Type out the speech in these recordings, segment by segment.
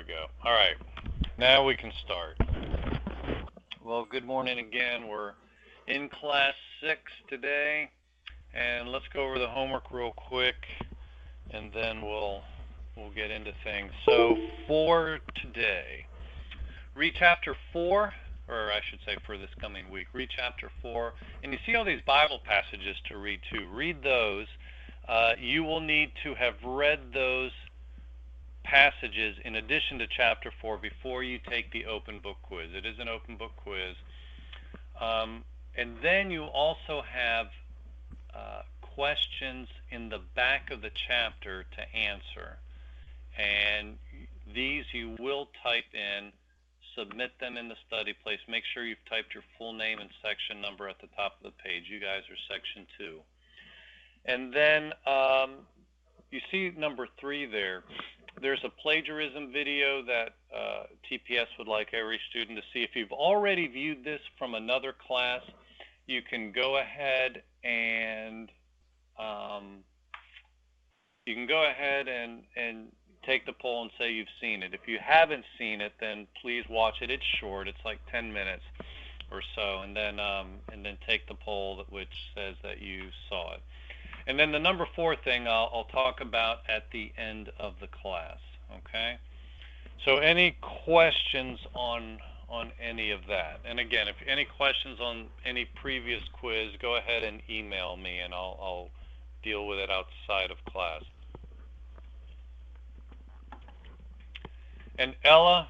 we go. All right, now we can start. Well, good morning again. We're in class 6 today, and let's go over the homework real quick, and then we'll get into things. So for today, read chapter 4, or I should say for this coming week, read chapter 4, and you see all these Bible passages to read too. Read those. You will need to have read those passages in addition to chapter 4 before you take the open book quiz. It is an open book quiz. And then you also have questions in the back of the chapter to answer. And these you will type in, submit them in the study place. Make sure you've typed your full name and section number at the top of the page. You guys are section 2. And then you see number 3 there. There's a plagiarism video that TPS would like every student to see. If you've already viewed this from another class, you can go ahead and take the poll and say you've seen it. If you haven't seen it, then please watch it. It's short. It's like 10 minutes or so, and then take the poll which says that you saw it. And then the number 4 thing I'll talk about at the end of the class, okay? So any questions on any of that? And again, if any questions on any previous quiz, go ahead and email me and I'll deal with it outside of class. And Ella,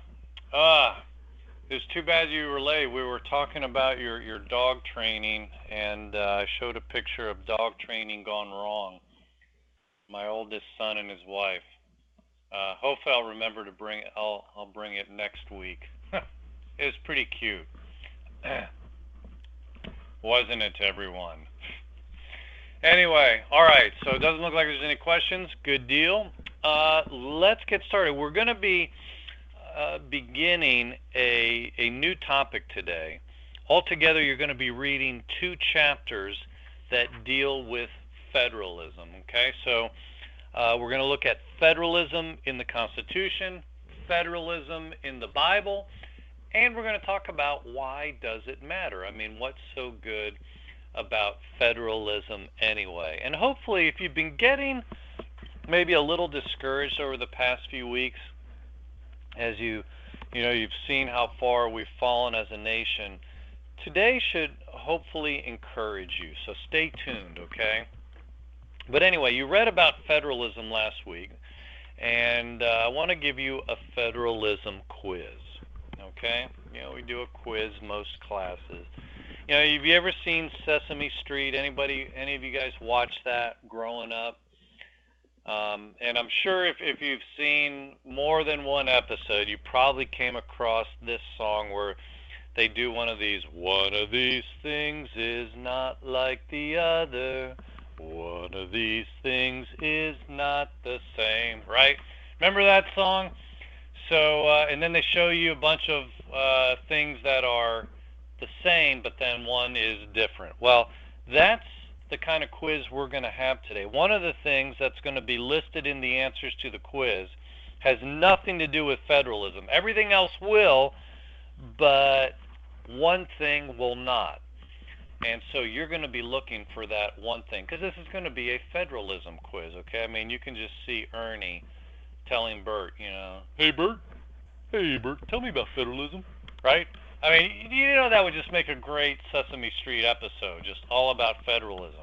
it was too bad you were late. We were talking about your dog training, and I showed a picture of dog training gone wrong. My oldest son and his wife. Hopefully I'll remember to bring it. I'll bring it next week. It was pretty cute. Wasn't it, everyone? Anyway, all right. So it doesn't look like there's any questions. Good deal. Let's get started. We're going to be beginning a new topic today. Altogether, you're going to be reading 2 chapters that deal with federalism. Okay, so we're going to look at federalism in the Constitution, federalism in the Bible, and we're going to talk about why does it matter. I mean, what's so good about federalism anyway? And hopefully, if you've been getting maybe a little discouraged over the past few weeks, as you've seen how far we've fallen as a nation, today should hopefully encourage you. So stay tuned, okay? But anyway, you read about federalism last week, and I want to give you a federalism quiz, okay? We do a quiz most classes. Have you ever seen Sesame Street? Any of you guys watch that growing up? And I'm sure if you've seen more than one episode, you probably came across this song where they do one of these things is not like the other. One of these things is not the same, right? Remember that song? So, and then they show you a bunch of things that are the same, but then one is different. Well, that's the kind of quiz we're going to have today. One of the things that's going to be listed in the answers to the quiz has nothing to do with federalism. Everything else will, but one thing will not. And so you're going to be looking for that one thing, because this is going to be a federalism quiz, okay? I mean, you can just see Ernie telling Bert, hey Bert, tell me about federalism, right? I mean, that would just make a great Sesame Street episode, just all about federalism.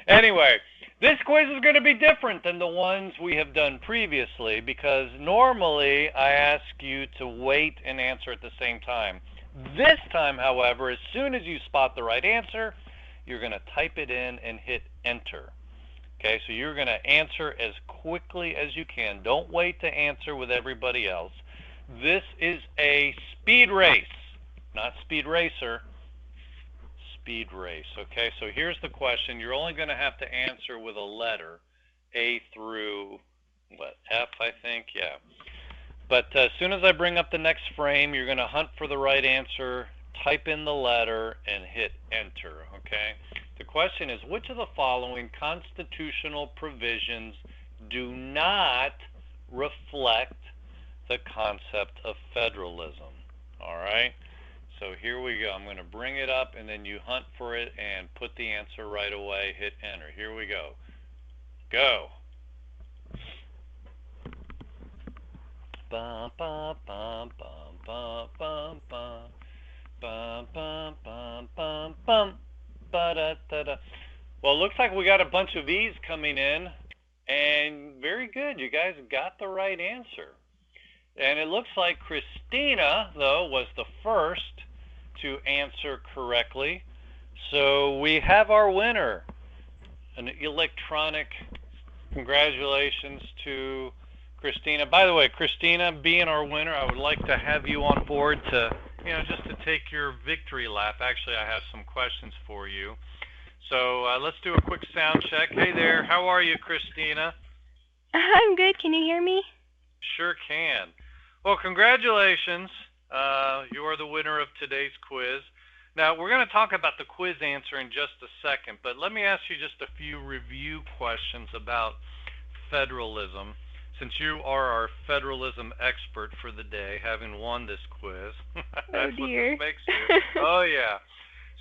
Anyway, this quiz is going to be different than the ones we have done previously, because normally I ask you to wait and answer at the same time. This time, however, as soon as you spot the right answer, you're going to type it in and hit enter. Okay, so you're going to answer as quickly as you can. Don't wait to answer with everybody else. This is a speed race, not speed racer, speed race. Okay, so here's the question. You're only going to have to answer with a letter, A through, F, I think? Yeah. But as soon as I bring up the next frame, you're going to hunt for the right answer, type in the letter, and hit enter, okay? The question is, which of the following constitutional provisions do not reflect the concept of federalism. All right? So here we go. I'm going to bring it up, and then you hunt for it and put the answer right away. Hit enter. Here we go. Go. Bum, bum, bum, bum, bum, bum, bum. Bum, bum, bum, bum, bum. Ba-da-da-da. Well, it looks like we got a bunch of E's coming in, and very good. You guys got the right answer. And it looks like Christina, though, was the first to answer correctly. So we have our winner, an electronic congratulations to Christina. By the way, Christina, being our winner, I would like to have you on board to, just to take your victory lap. Actually, I have some questions for you. So let's do a quick sound check. Hey there, how are you, Christina? I'm good. Can you hear me? Sure can. Well, congratulations. You are the winner of today's quiz. Now, we're going to talk about the quiz answer in just a second, but let me ask you just a few review questions about federalism, since you are our federalism expert for the day, having won this quiz. That's Oh dear. what this makes you. Oh, yeah.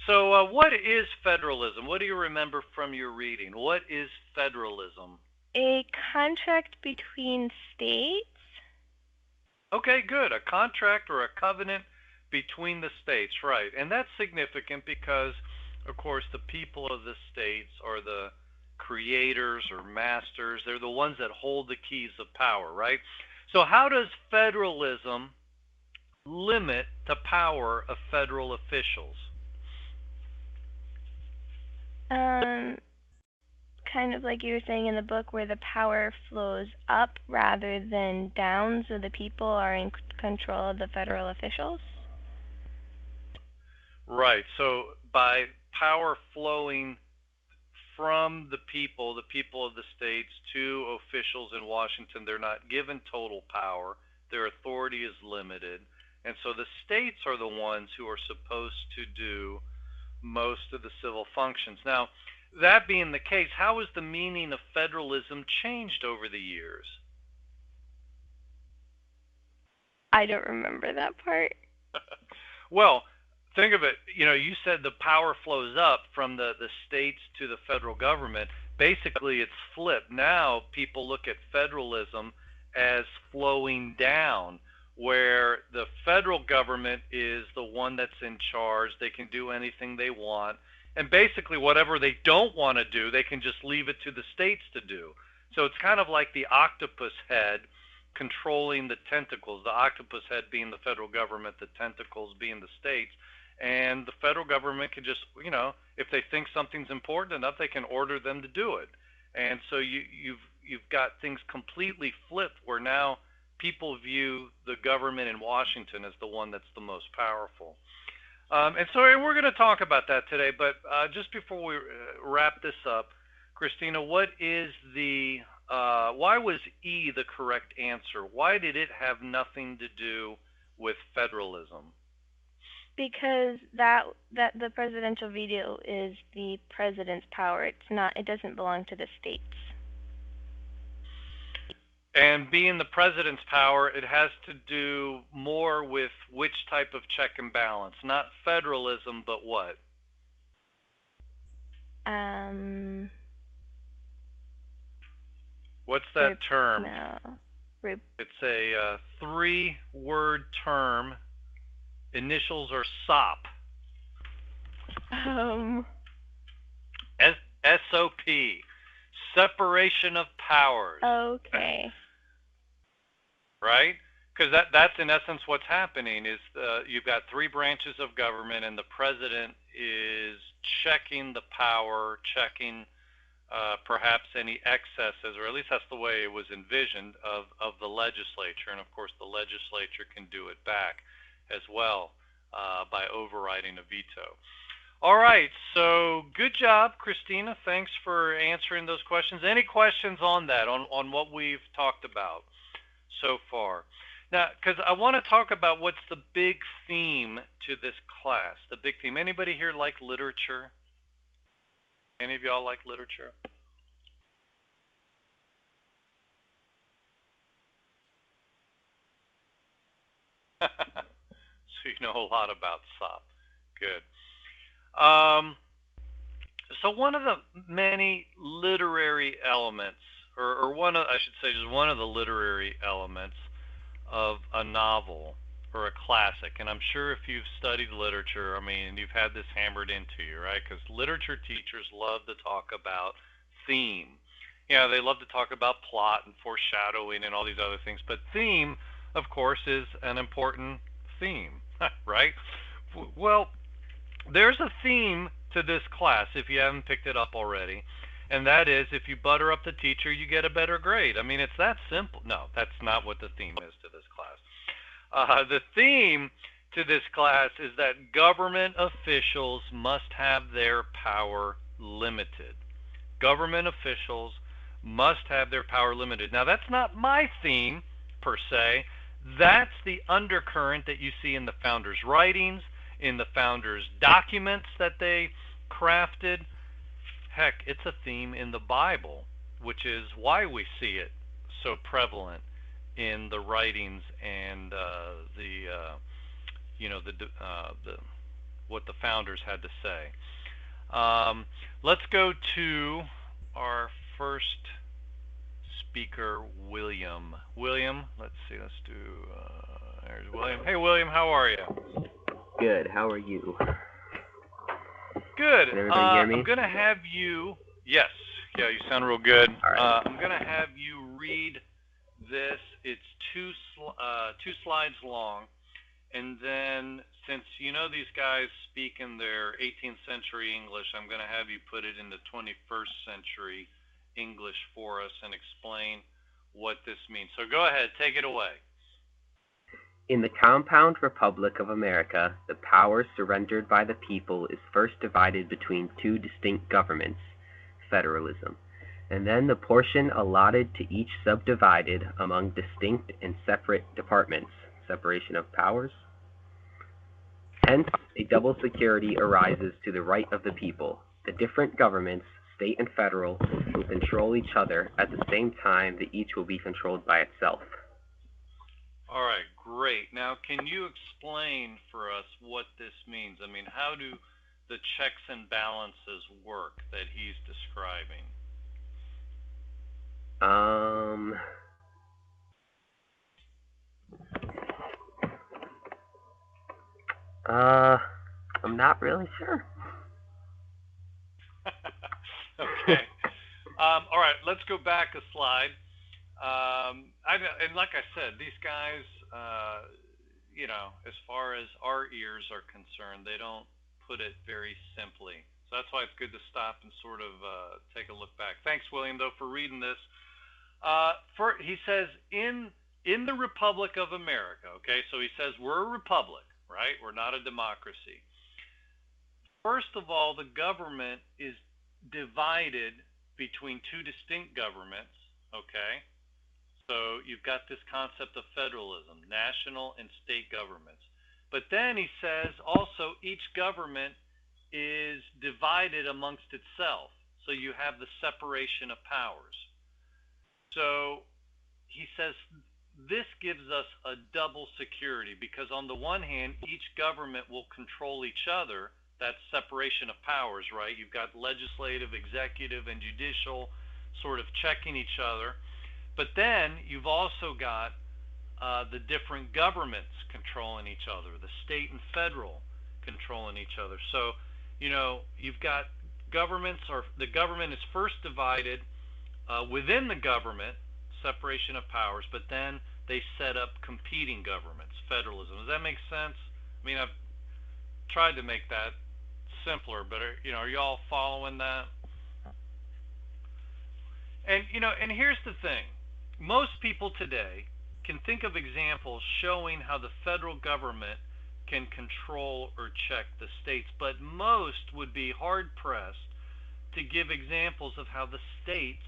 So what is federalism? What do you remember from your reading? What is federalism? A contract between states? Okay, good. A contract or a covenant between the states, right. And that's significant because, of course, the people of the states are the creators or masters. They're the ones that hold the keys of power, right? So how does federalism limit the power of federal officials? Kind of like you were saying in the book, where the power flows up rather than down, so the people are in control of the federal officials? Right. So by power flowing from the people of the states, to officials in Washington, they're not given total power. Their authority is limited. And so the states are the ones who are supposed to do most of the civil functions. Now, that being the case, how has the meaning of federalism changed over the years? I don't remember that part. Well, think of it, you said the power flows up from the states to the federal government. Basically, it's flipped. Now, people look at federalism as flowing down, where the federal government is the one that's in charge. They can do anything they want. And basically, whatever they don't want to do, they can just leave it to the states to do. So it's kind of like the octopus head controlling the tentacles, the octopus head being the federal government, the tentacles being the states. And the federal government can just, if they think something's important enough, they can order them to do it. And so you've got things completely flipped, where now people view the government in Washington as the one that's the most powerful. And so we're going to talk about that today. But just before we wrap this up, Christina, what is why was E the correct answer? Why did it have nothing to do with federalism? Because that the presidential veto is the president's power. It doesn't belong to the states. And being the president's power, it has to do more with which type of check and balance? Not federalism, but what? What's that term? No. It's a 3-word term. Initials are SOP. SOP. Separation of powers. Okay. Right? Because that's in essence what's happening is you've got 3 branches of government, and the president is checking the power, checking perhaps any excesses, or at least that's the way it was envisioned, of the legislature. And of course the legislature can do it back as well by overriding a veto. All right, so good job, Christina. Thanks for answering those questions. Any questions on that, on what we've talked about so far? Now, because I want to talk about what's the big theme to this class. The big theme. Anybody here like literature? Any of y'all like literature? know a lot about SOP. Good. Um, so one of the many literary elements, or one of, I should say, just one of the literary elements of a novel or a classic, and I'm sure if you've studied literature, I mean, you've had this hammered into you, right? Because literature teachers love to talk about theme. They love to talk about plot and foreshadowing and all these other things, but theme, of course, is an important theme, right? Well, there's a theme to this class if you haven't picked it up already, and that is if you butter up the teacher, you get a better grade. I mean, it's that simple. No, that's not what the theme is to this class. The theme to this class is that government officials must have their power limited. Government officials must have their power limited. Now, that's not my theme per se. That's the undercurrent that you see in the founders' writings, in the founders' documents that they crafted. Heck, it's a theme in the Bible, which is why we see it so prevalent in the writings and the what the founders had to say. Let's go to our first speaker, William. William, let's see. Let's do. There's William. Hey, William, how are you? Good. How are you? Good. Can everybody hear me? I'm gonna have you. Yes. Yeah, you sound real good. All right. I'm gonna have you read this. It's two slides long, and then since you know these guys speak in their 18th century English, I'm gonna have you put it into 21st century English for us and explain what this means. So go ahead, take it away. In the compound Republic of America, the power surrendered by the people is first divided between two distinct governments, federalism, and then the portion allotted to each subdivided among distinct and separate departments, separation of powers. Hence, a double security arises to the right of the people. The different governments, state and federal, will control each other at the same time that each will be controlled by itself. All right, great. Now, can you explain for us what this means? I mean, how do the checks and balances work that he's describing? I'm not really sure. Okay. All right, let's go back a slide. And like I said, these guys, as far as our ears are concerned, they don't put it very simply. So that's why it's good to stop and sort of take a look back. Thanks, William, though, for reading this. He says, in the Republic of America, okay, so he says we're a republic, right? We're not a democracy. First of all, the government is divided between two distinct governments, okay? So you've got this concept of federalism, national and state governments. But then he says also each government is divided amongst itself. So you have the separation of powers. So he says this gives us a double security because on the one hand, each government will control each other. That's separation of powers, right? You've got legislative, executive, and judicial sort of checking each other. But then you've also got the different governments controlling each other, the state and federal controlling each other. So, you've got governments, or the government is first divided within the government, separation of powers, but then they set up competing governments, federalism. Does that make sense? I mean, I've tried to make that simpler, but are you all following that? And and here's the thing. Most people today can think of examples showing how the federal government can control or check the states, but most would be hard pressed to give examples of how the states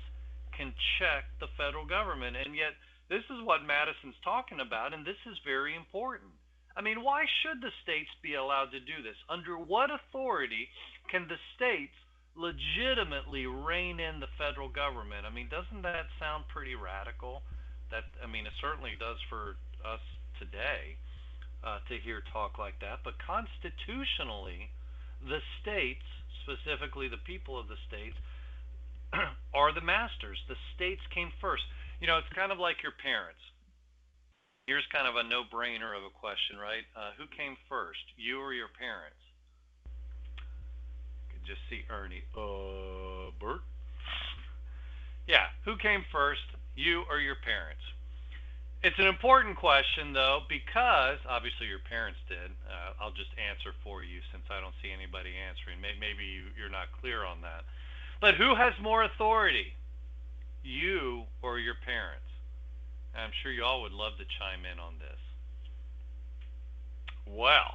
can check the federal government. And yet this is what Madison's talking about, and this is very important. I mean, why should the states be allowed to do this? Under what authority can the states legitimately rein in the federal government? I mean, doesn't that sound pretty radical? It certainly does for us today. to hear talk like that. But constitutionally, the states, specifically the people of the states, are the masters. The states came first. You know, it's kind of like your parents. Here's kind of a no-brainer of a question, right? Who came first, you or your parents? You can just see Ernie. Bert? Yeah, who came first, you or your parents? It's an important question, though, because obviously your parents did. I'll just answer for you since I don't see anybody answering. Maybe you're not clear on that. But who has more authority, you or your parents? And I'm sure you all would love to chime in on this. Well,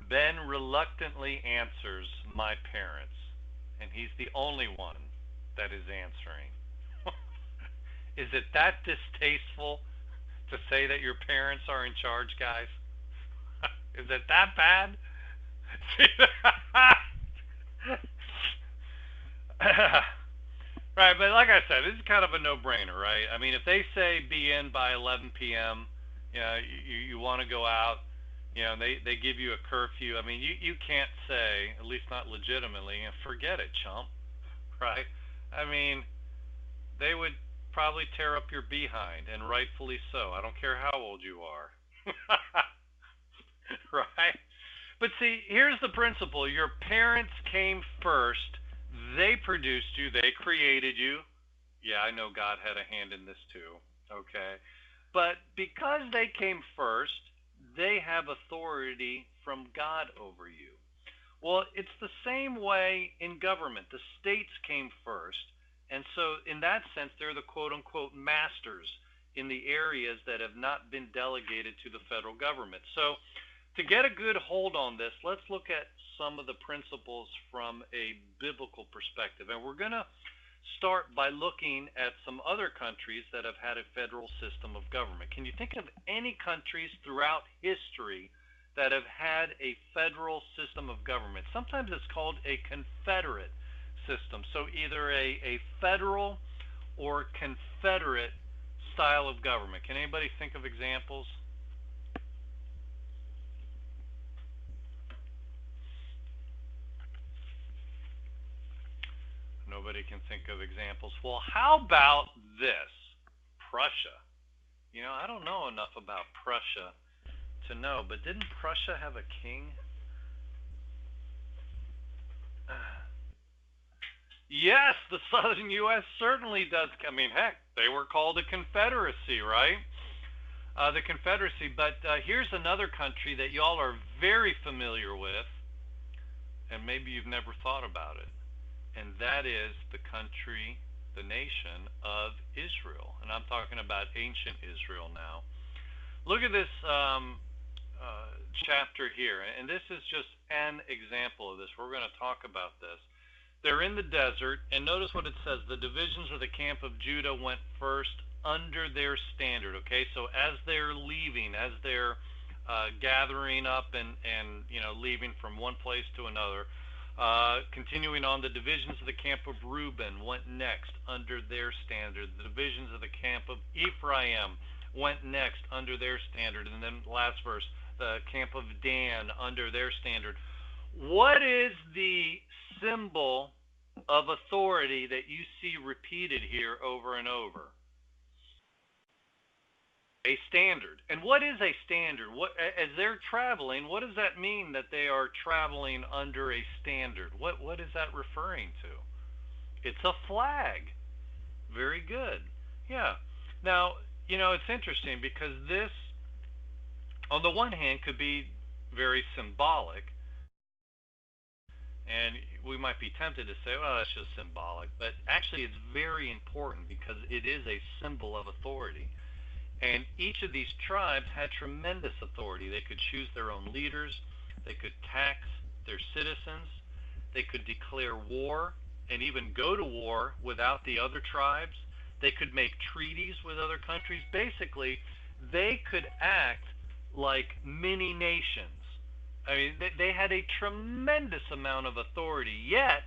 Ben reluctantly answers my parents, and he's the only one that is answering. Is it that distasteful to say that your parents are in charge, guys? Is it that bad? Right, but like I said, this is kind of a no-brainer, right? I mean, if they say be in by 11 p.m., you know, you want to go out, you know, they give you a curfew. I mean, you can't say, at least not legitimately, forget it, chump, right? I mean, they would probably tear up your behind, and rightfully so. I don't care how old you are. Right? But see, here's the principle. Your parents came first. They produced you. They created you. Yeah, I know God had a hand in this too. Okay. But because they came first, they have authority from God over you. Well, it's the same way in government. The states came first. And so, in that sense, they're the quote unquote masters in the areas that have not been delegated to the federal government. So, to get a good hold on this, let's look at some of the principles from a biblical perspective. And we're going to start by looking at some other countries that have had a federal system of government. Can you think of any countries throughout history that have had a federal system of government? Sometimes it's called a confederate system. So either a federal or confederate style of government. Can anybody think of examples? Nobody can think of examples. Well, how about this? Prussia. You know, I don't know enough about Prussia to know, but didn't Prussia have a king? Yes, the southern U.S. certainly does. I mean, heck, they were called a confederacy, right? The confederacy. But here's another country that y'all are very familiar with, and maybe you've never thought about it. And that is the country, the nation of Israel. And I'm talking about ancient Israel now. Look at this chapter here. And this is just an example of this. We're going to talk about this. They're in the desert, and notice what it says. The divisions of the camp of Judah went first under their standard. Okay, so as they're leaving, as they're gathering up and you know, leaving from one place to another, continuing on, the divisions of the camp of Reuben went next under their standard. The divisions of the camp of Ephraim went next under their standard. And then last verse, the camp of Dan under their standard. What is the symbol of authority that you see repeated here over and over? A standard. And what is a standard? What, as they're traveling, what does that mean that they are traveling under a standard? What is that referring to? It's a flag. Very good. Yeah. Now, you know, it's interesting because this, on the one hand, could be very symbolic. And we might be tempted to say, well, that's just symbolic. But actually, it's very important because it is a symbol of authority. And each of these tribes had tremendous authority. They could choose their own leaders. They could tax their citizens. They could declare war and even go to war without the other tribes. They could make treaties with other countries. Basically, they could act like mini nations. I mean, they had a tremendous amount of authority, yet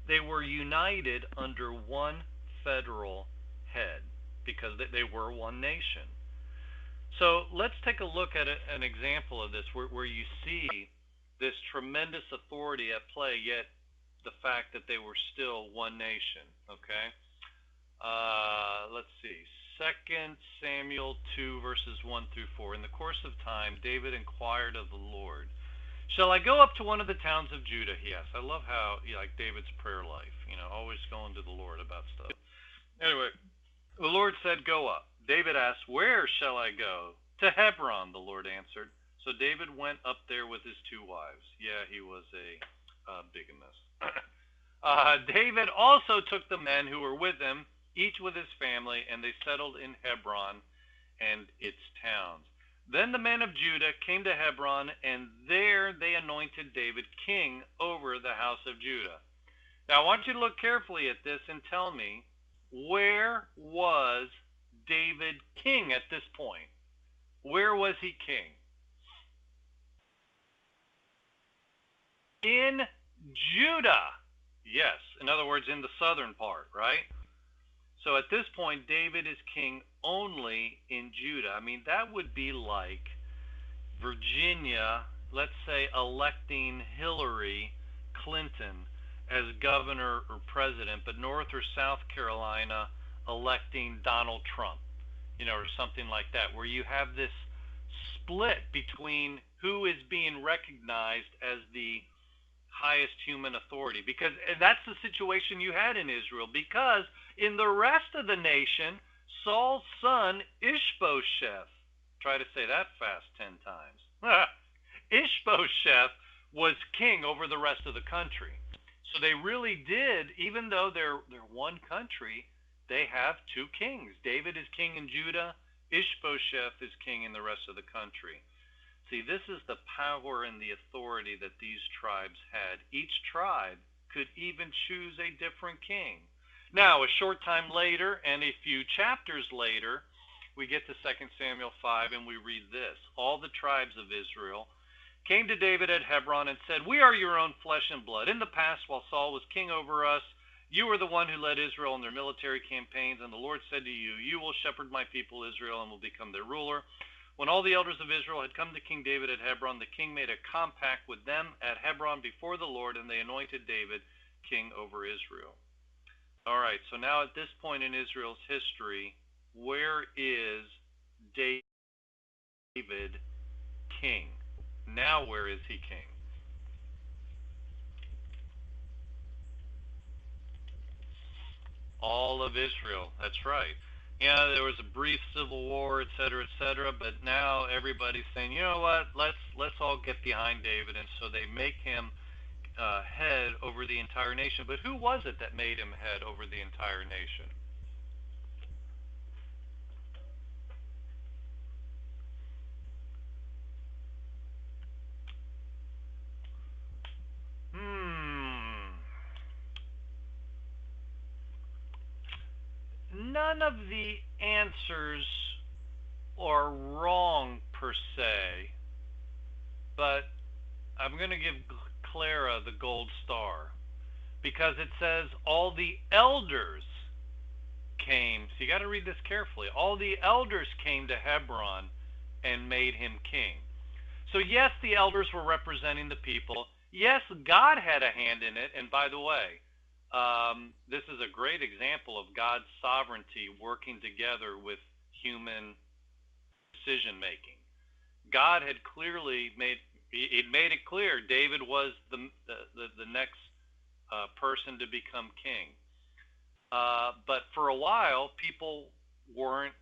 they were united under one federal head. because they were one nation. So let's take a look at an example of this where you see this tremendous authority at play, yet the fact that they were still one nation. Okay? Let's see. 2 Samuel 2, verses 1 through 4. In the course of time, David inquired of the Lord, "Shall I go up to one of the towns of Judah?" He asked. I love how, like David's prayer life, always going to the Lord about stuff. Anyway, the Lord said, "Go up." David asked, "Where shall I go?" "To Hebron," the Lord answered. So David went up there with his 2 wives. Yeah, he was a bigamist. David also took the men who were with him, each with his family, and they settled in Hebron and its towns. Then the men of Judah came to Hebron, and there they anointed David king over the house of Judah. Now I want you to look carefully at this and tell me, where was David king at this point? Where was he king? In Judah. Yes, in other words, in the southern part, right? So at this point, David is king only in Judah. I mean, that would be like Virginia, let's say, electing Hillary Clinton as governor or president, but North or South Carolina electing Donald Trump, or something like that, where you have this split between who is being recognized as the highest human authority. Because that's the situation you had in Israel, because in the rest of the nation, Saul's son Ishbosheth, try to say that fast 10 times, Ishbosheth was king over the rest of the country. So they really did, even though they're one country, they have 2 kings. David is king in Judah, Ishbosheth is king in the rest of the country. See, this is the power and the authority that these tribes had. Each tribe could even choose a different king. Now, a short time later, and a few chapters later, we get to 2 Samuel 5, and we read this. All the tribes of Israel came to David at Hebron and said, "We are your own flesh and blood. In the past, while Saul was king over us, you were the one who led Israel in their military campaigns, and the Lord said to you, 'You will shepherd my people Israel and will become their ruler.' When all the elders of Israel had come to King David at Hebron, the king made a compact with them at Hebron before the Lord, and they anointed David king over Israel." All right, so now at this point in Israel's history, where is David king? Now where is he king? All of Israel, that's right. Yeah, there was a brief civil war, etc., but now everybody's saying, you know what, let's all get behind David, and so they make him head over the entire nation. But who was it that made him head over the entire nation? None of the answers are wrong per se, but I'm going to give Clara the gold star because it says all the elders came. So you got to read this carefully. All the elders came to Hebron and made him king. So yes, the elders were representing the people. Yes, God had a hand in it. And by the way, this is a great example of God's sovereignty working together with human decision making. God had clearly made it clear David was the next person to become king. But for a while, people weren't,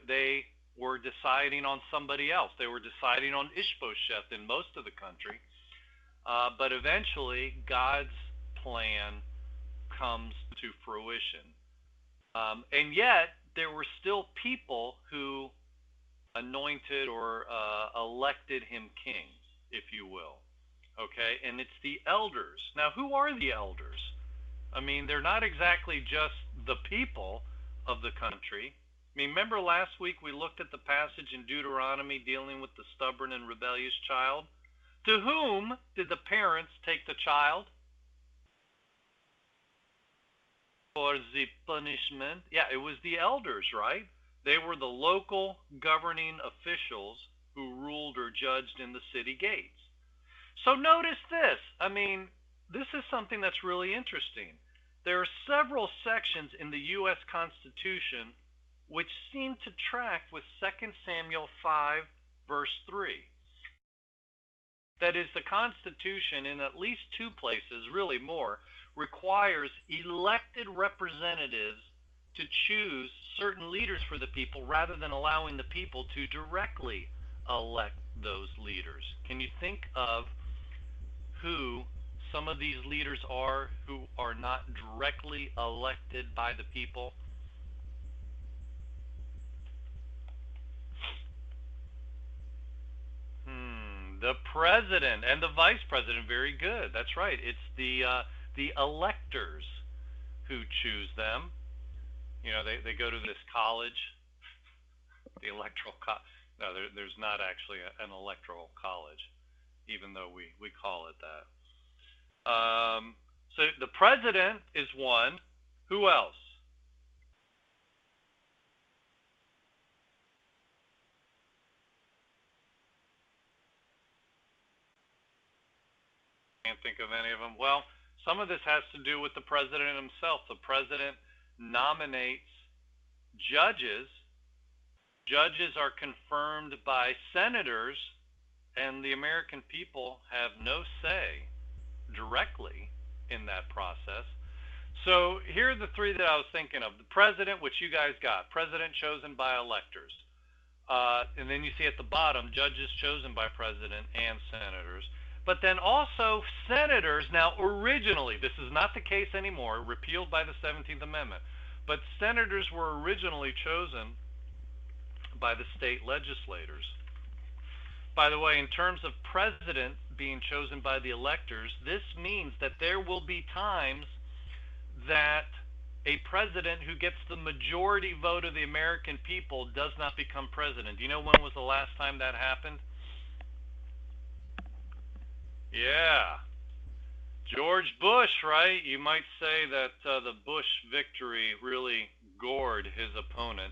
they were deciding on somebody else. They were deciding on Ishbosheth in most of the country. But eventually, God's plan comes to fruition. And yet, there were still people who anointed or elected him king, if you will. Okay, and it's the elders. Now, who are the elders? I mean, they're not exactly just the people of the country. I mean, remember last week we looked at the passage in Deuteronomy dealing with the stubborn and rebellious child? To whom did the parents take the child? for the punishment. Yeah, it was the elders, right? They were the local governing officials who ruled or judged in the city gates. So notice this. I mean, this is something that's really interesting. There are several sections in the U.S. Constitution which seem to track with 2 Samuel 5, verse 3. That is, the Constitution, in at least two places, really more, requires elected representatives to choose certain leaders for the people rather than allowing the people to directly elect those leaders. Can you think of who some of these leaders are who are not directly elected by the people? The president and the vice president. Very good. That's right. It's the electors who choose them. You know, they go to this college, the electoral college. No, there's not actually an electoral college, even though we call it that. So the president is one. Who else? Can't think of any of them. Well, some of this has to do with the president himself. The president nominates judges. Judges are confirmed by senators, and the American people have no say directly in that process. So here are the three that I was thinking of. The president, which you guys got. President chosen by electors. And then you see at the bottom, judges chosen by president and senators. But then also senators. Now, originally, this is not the case anymore, repealed by the 17th Amendment. But senators were originally chosen by the state legislators. By the way, in terms of president being chosen by the electors, this means that there will be times that a president who gets the majority vote of the American people does not become president. Do you know when was the last time that happened? Yeah, George Bush, right? You might say that the Bush victory really gored his opponent.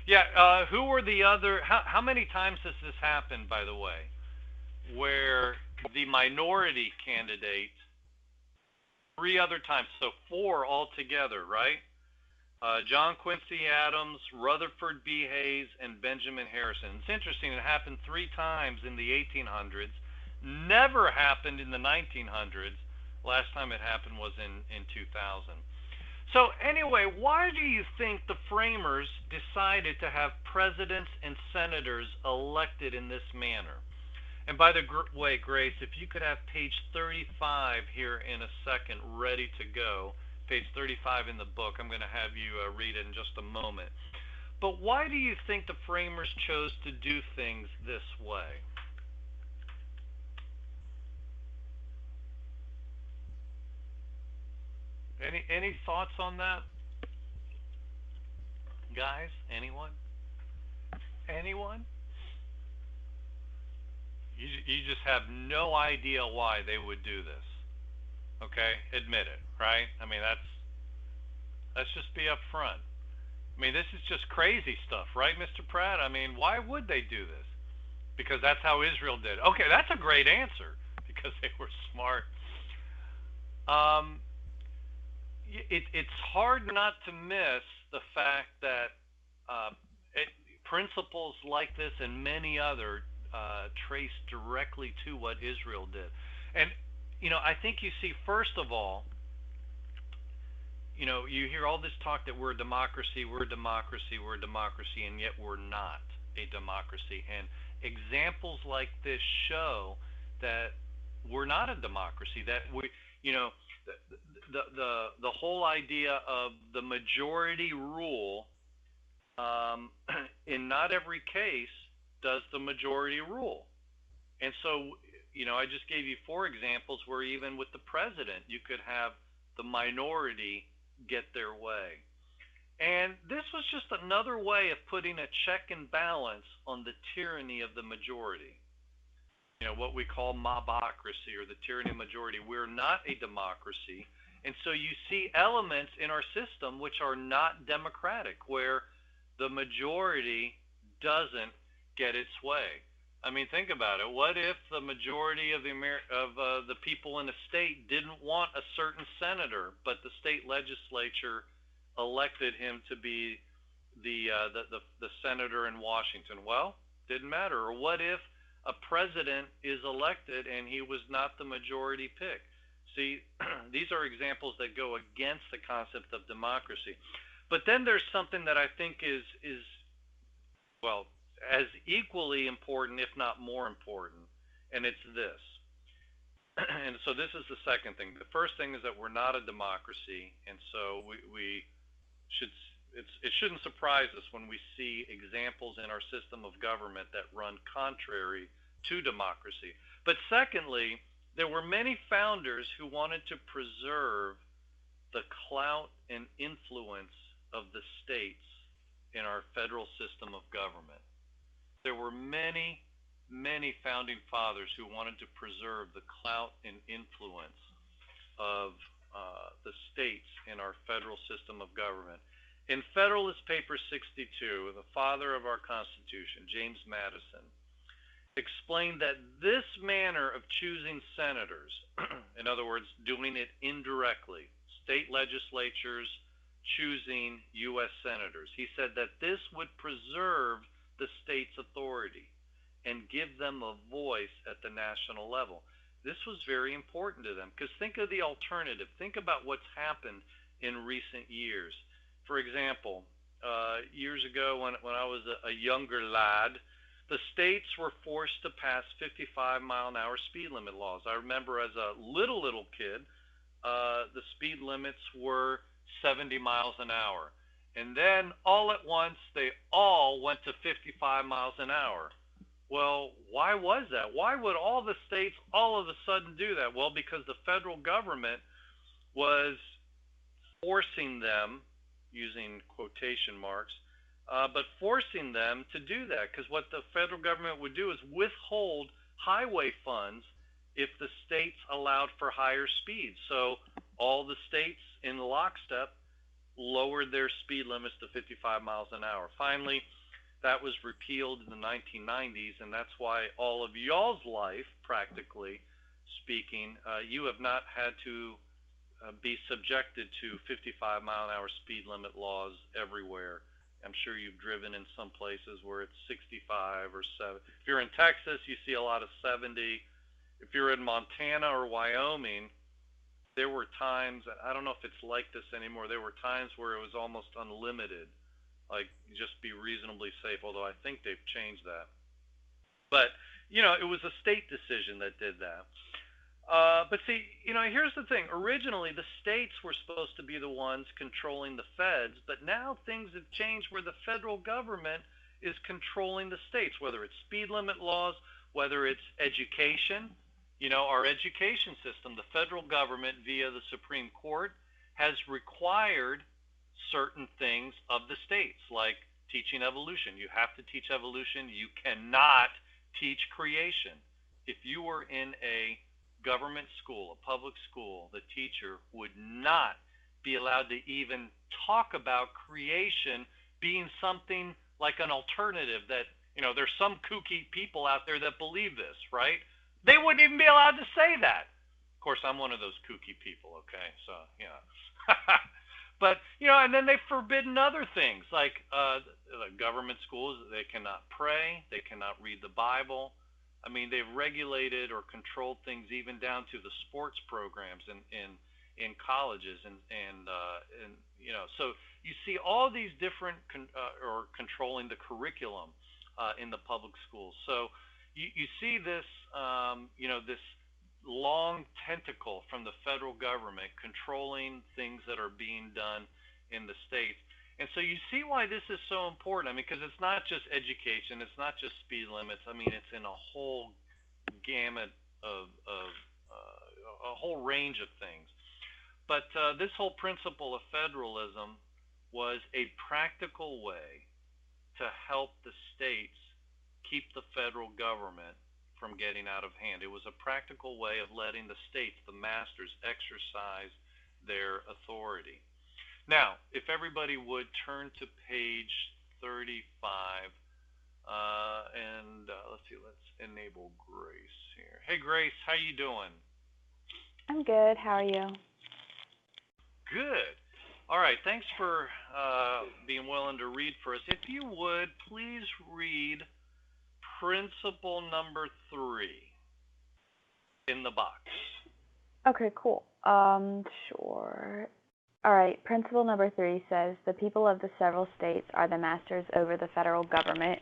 Yeah, who were the other? How many times has this happened, by the way, where the minority candidate, 3 other times, so 4 altogether, right? John Quincy Adams, Rutherford B. Hayes, and Benjamin Harrison. It's interesting, it happened 3 times in the 1800s, never happened in the 1900s. Last time it happened was in 2000. So anyway, why do you think the framers decided to have presidents and senators elected in this manner? And by the way, Grace, if you could have page 35 here in a second ready to go, page 35 in the book, I'm going to have you read it in just a moment. But why do you think the framers chose to do things this way? Any thoughts on that? Guys, anyone? Anyone? You just have no idea why they would do this. Okay? Admit it, right? I mean, let's just be upfront. I mean, this is just crazy stuff, right, Mr. Pratt? I mean, why would they do this? Because that's how Israel did. Okay, that's a great answer. Because they were smart. It's hard not to miss the fact that principles like this and many other trace directly to what Israel did. And, I think you see, first of all, you hear all this talk that we're a democracy, we're a democracy, we're a democracy, and yet we're not a democracy. And examples like this show that we're not a democracy, that we, the whole idea of the majority rule, in not every case does the majority rule. And so, I just gave you 4 examples where even with the president, you could have the minority get their way. And this was just another way of putting a check and balance on the tyranny of the majority. What we call mobocracy, or the tyranny of majority. We're not a democracy, And so you see elements in our system which are not democratic, where the majority doesn't get its way. I mean, think about it. What if the majority of the people in a state didn't want a certain senator, but the state legislature elected him to be the senator in Washington? Well, didn't matter. Or what if a president is elected and he was not the majority pick? See, these are examples that go against the concept of democracy. But then there's something that I think is well, as equally important, if not more important, and it's this. And so this is the second thing. The first thing is that we're not a democracy, and so we should it shouldn't surprise us when we see examples in our system of government that run contrary to democracy. But secondly, there were many founders who wanted to preserve the clout and influence of the states in our federal system of government. There were many, many founding fathers who wanted to preserve the clout and influence of the states in our federal system of government. In Federalist Paper 62, the father of our Constitution, James Madison, explained that this manner of choosing senators, in other words, doing it indirectly, state legislatures choosing U.S. senators, he said that this would preserve the state's authority and give them a voice at the national level. This was very important to them, because think of the alternative. Think about what's happened in recent years. For example, years ago when I was a younger lad, the states were forced to pass 55-mile-an-hour speed limit laws. I remember as a little kid, the speed limits were 70 miles an hour. And then all at once, they all went to 55 miles an hour. Well, why was that? Why would all the states all of a sudden do that? Well, because the federal government was forcing them, using quotation marks, but forcing them to do that, because what the federal government would do is withhold highway funds if the states allowed for higher speeds. So all the states in lockstep lowered their speed limits to 55 miles an hour. Finally, that was repealed in the 1990s, and that's why all of y'all's life, practically speaking, you have not had to be subjected to 55-mile-an-hour speed limit laws everywhere. I'm sure you've driven in some places where it's 65 or 7. If you're in Texas, you see a lot of 70. If you're in Montana or Wyoming, there were times, I don't know if it's like this anymore, there were times where it was almost unlimited, like just be reasonably safe, although I think they've changed that. But, it was a state decision that did that. But see, here's the thing. Originally, the states were supposed to be the ones controlling the feds, but now things have changed where the federal government is controlling the states, whether it's speed limit laws, whether it's education. Our education system, the federal government via the Supreme Court has required certain things of the states, like teaching evolution. You have to teach evolution. You cannot teach creation. If you were in a government school, a public school, the teacher would not be allowed to even talk about creation being something like an alternative that, there's some kooky people out there that believe this, right? They wouldn't even be allowed to say that. Of course, I'm one of those kooky people, okay? So, But, and then they've forbidden other things, like the government schools, they cannot pray, they cannot read the Bible. I mean, they've regulated or controlled things even down to the sports programs in colleges, and so you see all these different or controlling the curriculum in the public schools. So you see this this long tentacle from the federal government controlling things that are being done in the states. And so you see why this is so important. I mean, because it's not just education, it's not just speed limits. I mean, it's in a whole gamut of a whole range of things. But this whole principle of federalism was a practical way to help the states keep the federal government from getting out of hand. It was a practical way of letting the states, the masters, exercise their authority. Now, if everybody would turn to page 35, and let's see, let's enable Grace here. Hey, Grace, how you doing? I'm good. How are you? Good. All right, thanks for being willing to read for us. If you would, please read principle number 3 in the box. Okay, cool. Sure. All right, principle number 3 says the people of the several states are the masters over the federal government.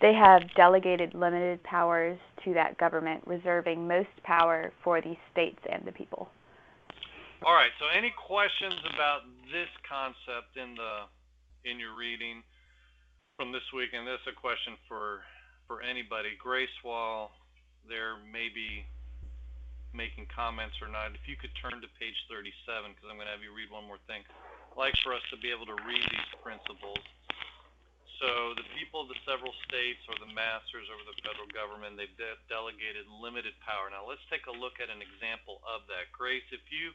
They have delegated limited powers to that government, reserving most power for the states and the people. All right, so any questions about this concept in your reading from this week? And this is a question for anybody. Grace, while there may be making comments or not, if you could turn to page 37, because I'm going to have you read one more thing. I'd like for us to be able to read these principles. So the people of the several states are the masters over the federal government. They've delegated limited power. Now let's take a look at an example of that. Grace, if you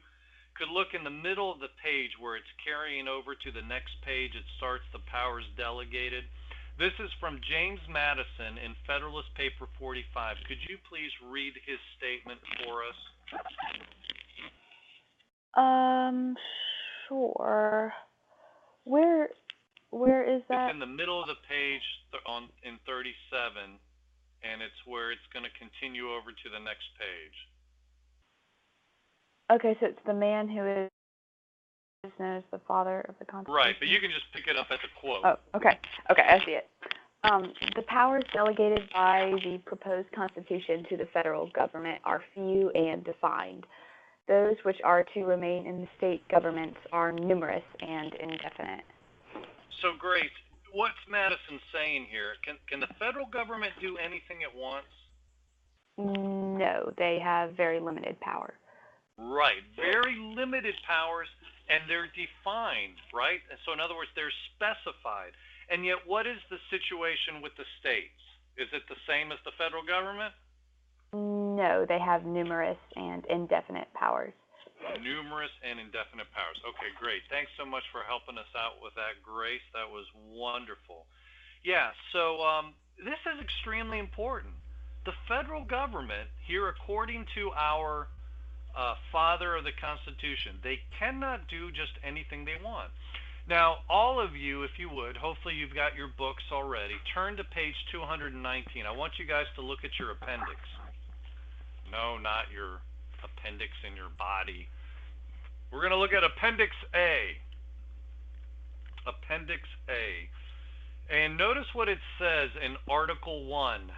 could look in the middle of the page where it's carrying over to the next page, it starts the powers delegated. This is from James Madison in Federalist Paper 45. Could you please read his statement for us? Sure. Where is that? It's in the middle of the page in 37, and it's where it's going to continue over to the next page. Okay, so it's the man who is known as the father of the Constitution. Right, but you can just pick it up at the quote. Oh, okay. Okay, I see it. The powers delegated by the proposed Constitution to the federal government are few and defined. Those which are to remain in the state governments are numerous and indefinite. So, Grace, what's Madison saying here? Can the federal government do anything it wants? No, they have very limited power. Right, very limited powers, and they're defined, right? So, in other words, they're specified. And yet, what is the situation with the states? Is it the same as the federal government? No, they have numerous and indefinite powers. Numerous and indefinite powers. Okay, great. Thanks so much for helping us out with that, Grace. That was wonderful. Yeah, so this is extremely important. The federal government here, according to our father of the Constitution, they cannot do just anything they want. Now, all of you, if you would, hopefully you've got your books already. Turn to page 219. I want you guys to look at your appendix. No, not your appendix in your body. We're going to look at Appendix A. Appendix A. And notice what it says in Article 1.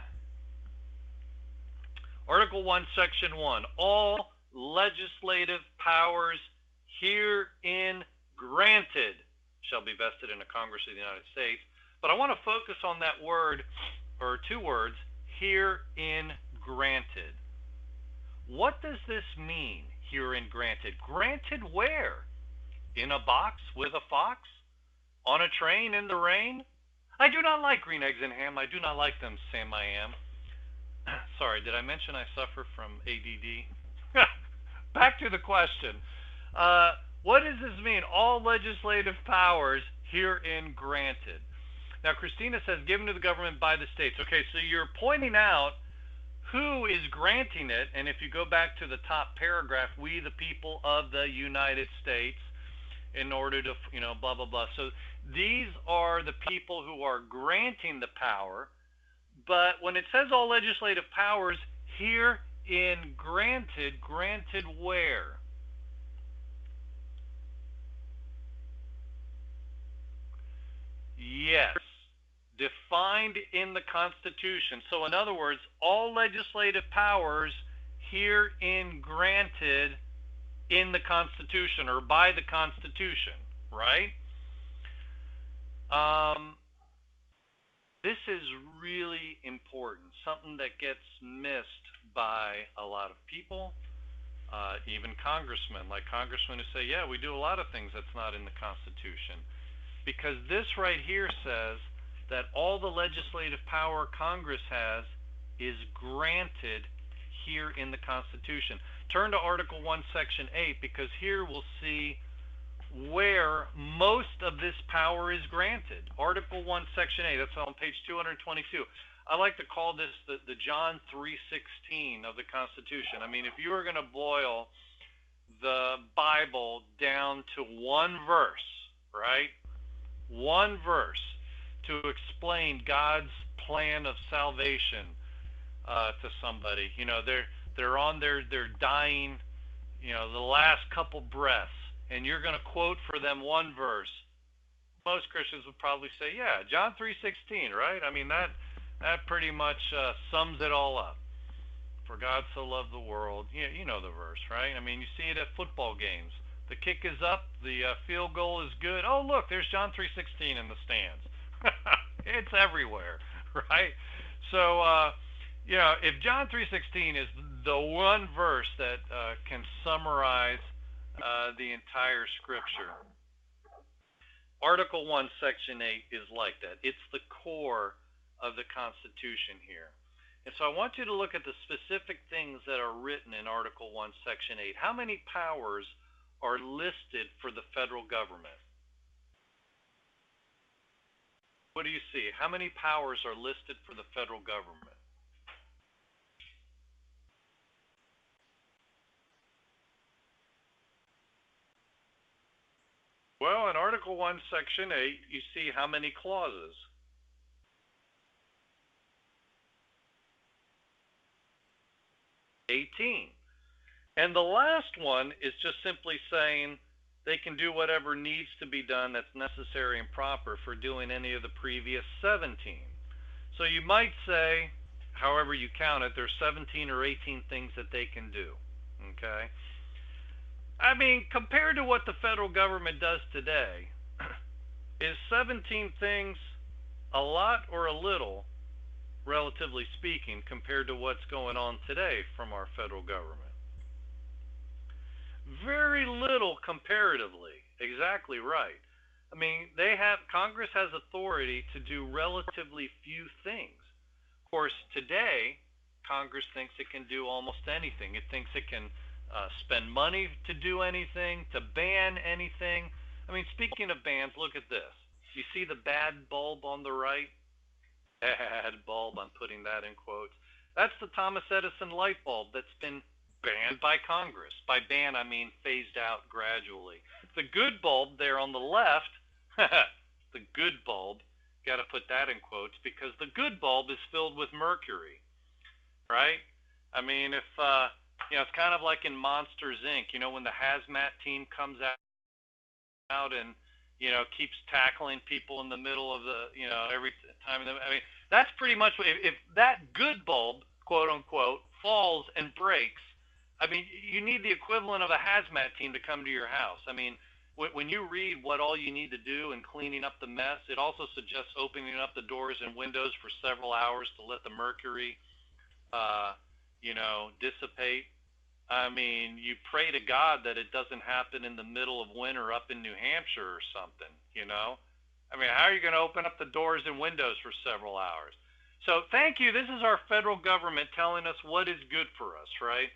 Article 1, Section 1. All legislative powers herein granted shall be vested in a Congress of the United States. But I want to focus on that word, or two words, herein granted. What does this mean, herein granted? Granted where? In a box with a fox? On a train in the rain? I do not like green eggs and ham. I do not like them, Sam I am. Sorry, did I mention I suffer from ADD? Back to the question. What does this mean? All legislative powers herein granted. Now, Christina says, given to the government by the states. Okay, so you're pointing out who is granting it, and if you go back to the top paragraph, we the people of the United States, in order to, blah, blah, blah. So these are the people who are granting the power, but when it says all legislative powers, herein granted, granted where? Yes. Defined in the Constitution. So in other words, all legislative powers herein granted in the Constitution or by the Constitution, right? This is really important, something that gets missed by a lot of people, even congressmen, like congressmen who say, yeah, we do a lot of things that's not in the Constitution. Because this right here says that all the legislative power Congress has is granted here in the Constitution. turn to Article 1, Section 8, because here we'll see where most of this power is granted. Article 1, Section 8, that's on page 222. I like to call this the John 3:16 of the Constitution. I mean, if you were going to boil the Bible down to one verse, right? One verse to explain God's plan of salvation to somebody. You know, they're on their dying, you know, the last couple breaths, and you're going to quote for them one verse. Most Christians would probably say, yeah, John 3:16, right? I mean, that pretty much sums it all up. For God so loved the world. You know the verse, right? I mean, you see it at football games. The kick is up, the field goal is good. Oh, look, there's John 3:16 in the stands. It's everywhere, right? So, you know, if John 3:16 is the one verse that can summarize the entire Scripture, Article 1, Section 8 is like that. It's the core of the Constitution here. And so I want you to look at the specific things that are written in Article 1, Section 8. How many powers are listed for the federal government? What do you see? How many powers are listed for the federal government? Well, in Article 1, Section 8, you see how many clauses? 18. And the last one is just simply saying they can do whatever needs to be done that's necessary and proper for doing any of the previous 17. So you might say, however you count it, there's 17 or 18 things that they can do. Okay? I mean, compared to what the federal government does today, is 17 things a lot or a little, relatively speaking, compared to what's going on today from our federal government? Very little comparatively. Exactly right. I mean, Congress has authority to do relatively few things. Of course, today, Congress thinks it can do almost anything. It thinks it can spend money to do anything, to ban anything. I mean, speaking of bans, look at this. You see the bad bulb on the right? Bad bulb, I'm putting that in quotes. That's the Thomas Edison light bulb that's been banned by Congress. By ban, I mean phased out gradually. The good bulb there on the left, the good bulb, got to put that in quotes, because the good bulb is filled with mercury, right? I mean, if, you know, it's kind of like in Monsters, Inc., you know, when the hazmat team comes out and, you know, keeps tackling people in the middle of the, you know, every time. I mean, that's pretty much, if that good bulb, quote unquote, falls and breaks, I mean, you need the equivalent of a hazmat team to come to your house. I mean, when you read what all you need to do in cleaning up the mess, it also suggests opening up the doors and windows for several hours to let the mercury, you know, dissipate. I mean, you pray to God that it doesn't happen in the middle of winter up in New Hampshire or something, you know? I mean, how are you going to open up the doors and windows for several hours? So thank you. This is our federal government telling us what is good for us, right?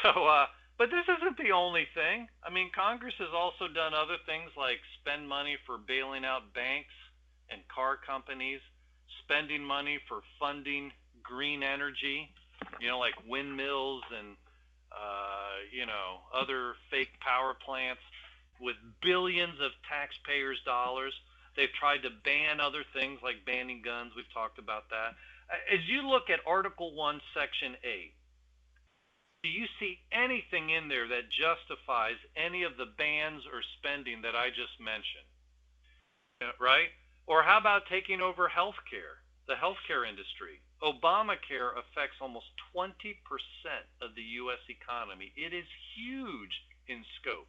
So, but this isn't the only thing. I mean, Congress has also done other things like spend money for bailing out banks and car companies, spending money for funding green energy, you know, like windmills and, you know, other fake power plants with billions of taxpayers' dollars. They've tried to ban other things like banning guns. We've talked about that. As you look at Article 1, Section 8, do you see anything in there that justifies any of the bans or spending that I just mentioned? Right? Or how about taking over healthcare, the healthcare industry? Obamacare affects almost 20% of the U.S. economy. It is huge in scope.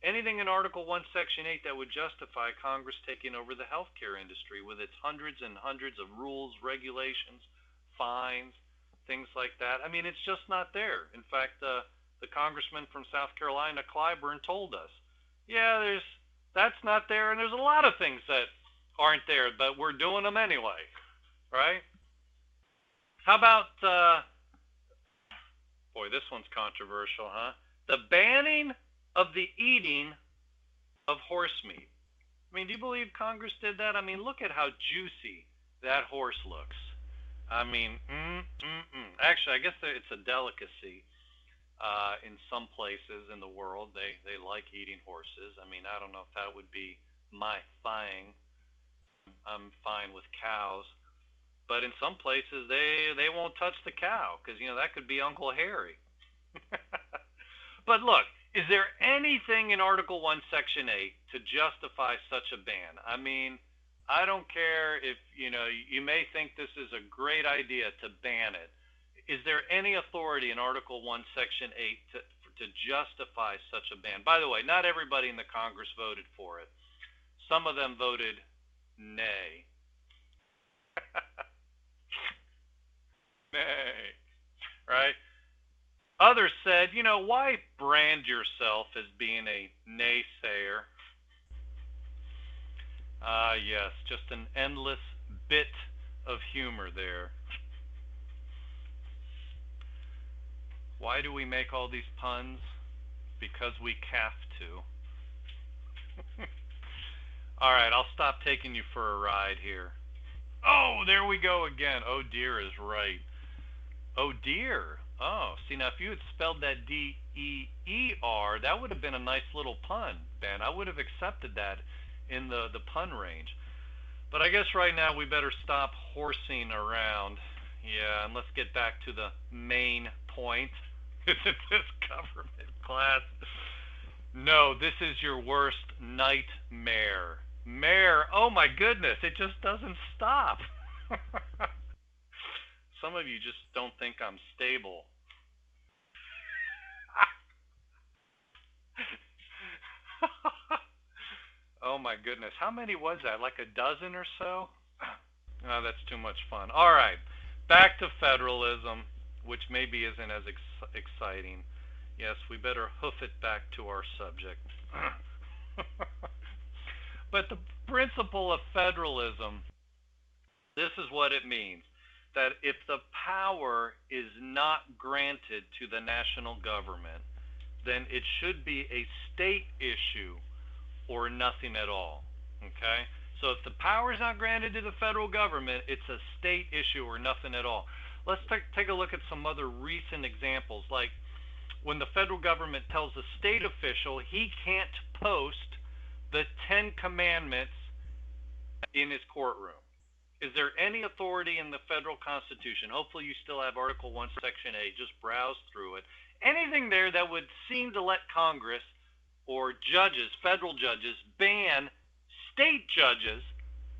Anything in Article 1, Section 8 that would justify Congress taking over the healthcare industry with its hundreds and hundreds of rules, regulations, fines, things like that. I mean, it's just not there. In fact, the congressman from South Carolina, Clyburn, told us, yeah, that's not there, and there's a lot of things that aren't there, but we're doing them anyway, right? How about Boy, this one's controversial, huh? The banning of the eating of horse meat. I mean, do you believe Congress did that? I mean, look at how juicy that horse looks. I mean, Actually, I guess it's a delicacy in some places in the world. They like eating horses. I mean, I don't know if that would be my thing. I'm fine with cows. But in some places, they won't touch the cow because, that could be Uncle Harry. But look, is there anything in Article 1, Section 8 to justify such a ban? I mean, I don't care if, you may think this is a great idea to ban it. Is there any authority in Article 1, Section 8 to justify such a ban? By the way, not everybody in the Congress voted for it. Some of them voted nay. Nay, right? Others said, why brand yourself as being a naysayer? Yes, just an endless bit of humor there. Why do we make all these puns? Because we have to. All right, I'll stop taking you for a ride here. Oh, there we go again. Oh dear is right. Oh dear. Oh, see, now if you had spelled that D-E-E-R, that would have been a nice little pun, Ben. I would have accepted that in the pun range. But I guess right now we better stop horsing around. Yeah, and let's get back to the main point. Isn't this government class? No, this is your worst nightmare. Mare, oh my goodness, it just doesn't stop. Some of you just don't think I'm stable. Oh my goodness, how many was that? Like a dozen or so? Oh, that's too much fun. All right, back to federalism, which maybe isn't as exciting. Yes, we better hoof it back to our subject. But the principle of federalism, this is what it means. That if the power is not granted to the national government, then it should be a state issue or nothing at all. Okay? So if the power is not granted to the federal government, it's a state issue or nothing at all. Let's take a look at some other recent examples, like when the federal government tells a state official he can't post the 10 Commandments in his courtroom. Is there any authority in the federal Constitution? Hopefully you still have Article 1, Section 8. Just browse through it. Anything there that would seem to let Congress or judges, federal judges, ban state judges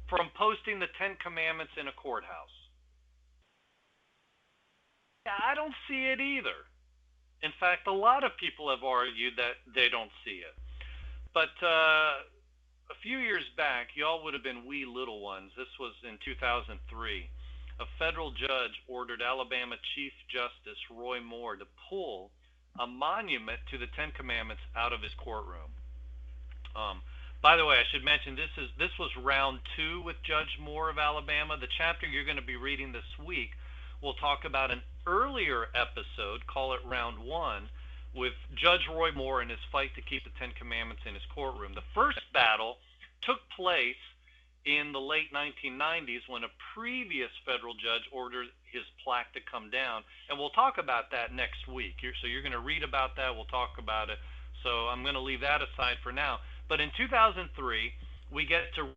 from posting the 10 Commandments in a courthouse? I don't see it either. In fact, a lot of people have argued that they don't see it. But a few years back, y'all would have been wee little ones. This was in 2003. A federal judge ordered Alabama Chief Justice Roy Moore to pull a monument to the 10 Commandments out of his courtroom. By the way, I should mention this was round 2 with Judge Moore of Alabama. The chapter you're going to be reading this week will talk about an earlier episode, call it round 1, with Judge Roy Moore and his fight to keep the 10 Commandments in his courtroom. The first battle took place in the late 1990s when a previous federal judge ordered his plaque to come down, and we'll talk about that next week. So you're going to read about that, we'll talk about it, so I'm going to leave that aside for now. But in 2003, we get to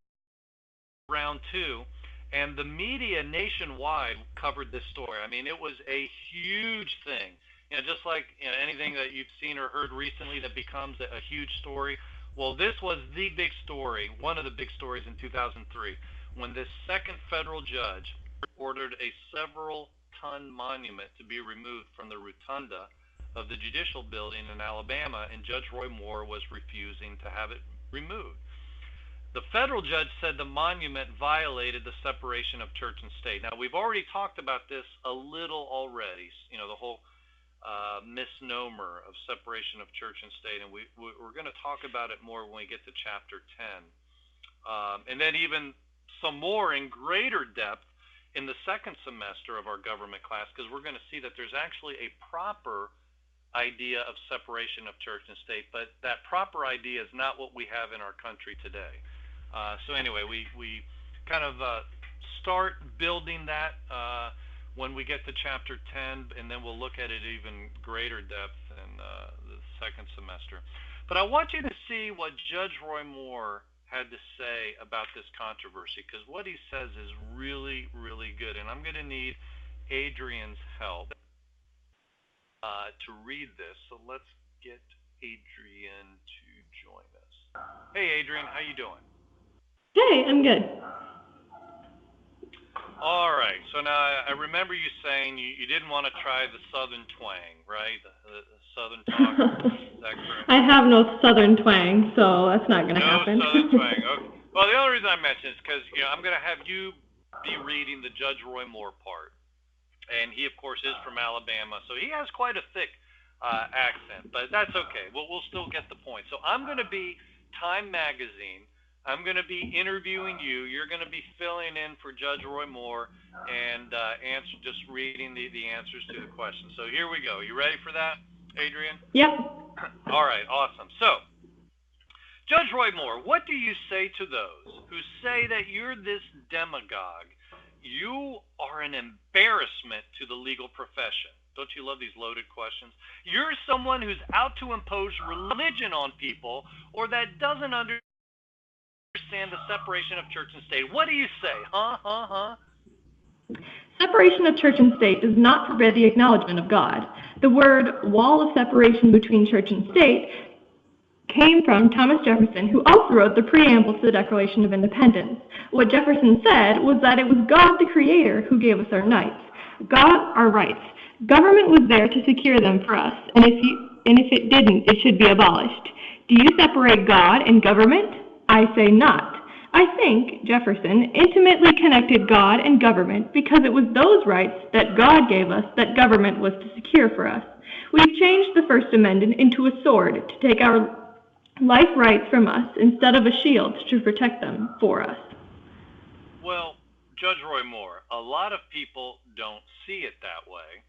round 2, and the media nationwide covered this story. I mean, it was a huge thing. Just like anything that you've seen or heard recently that becomes a huge story. Well, this was the big story, one of the big stories in 2003, when this second federal judge ordered a several-ton monument to be removed from the rotunda of the judicial building in Alabama, and Judge Roy Moore was refusing to have it removed. The federal judge said the monument violated the separation of church and state. Now, we've already talked about this a little already, the whole misnomer of separation of church and state, and we're going to talk about it more when we get to chapter 10. And then even some more in greater depth in the second semester of our government class, because we're going to see that there's actually a proper idea of separation of church and state, but that proper idea is not what we have in our country today. So anyway, we kind of start building that when we get to chapter 10, and then we'll look at it even greater depth in the second semester. But I want you to see what Judge Roy Moore had to say about this controversy, because what he says is really, really good, and I'm going to need Adrian's help to read this. So let's get Adrian to join us. Hey, Adrian, how you doing? Hey, I'm good. All right. So now I remember you saying you didn't want to try the Southern twang, right? The Southern talk. Is that correct? I have no Southern twang, so that's not going to happen. No Southern twang. Okay. Well, the only reason I mention it is because I'm going to have you be reading the Judge Roy Moore part. And he, of course, is from Alabama, so he has quite a thick accent, but that's okay. We'll still get the point. So I'm going to be Time Magazine. I'm going to be interviewing you. You're going to be filling in for Judge Roy Moore and just reading the answers to the questions. So here we go. You ready for that, Adrian? Yep. All right, awesome. So, Judge Roy Moore, what do you say to those who say that you're this demagogue? You are an embarrassment to the legal profession. Don't you love these loaded questions? You're someone who's out to impose religion on people or that doesn't understand the separation of church and state. What do you say? Separation of church and state does not forbid the acknowledgement of God. The word wall of separation between church and state came from Thomas Jefferson, who also wrote the preamble to the Declaration of Independence. What Jefferson said was that it was God the Creator who gave us our our rights. Government was there to secure them for us, and if it didn't, it should be abolished. Do you separate God and government? I say not. I think Jefferson intimately connected God and government because it was those rights that God gave us that government was to secure for us. We've changed the First Amendment into a sword to take our life rights from us instead of a shield to protect them for us. Well, Judge Roy Moore, a lot of people don't see it that way,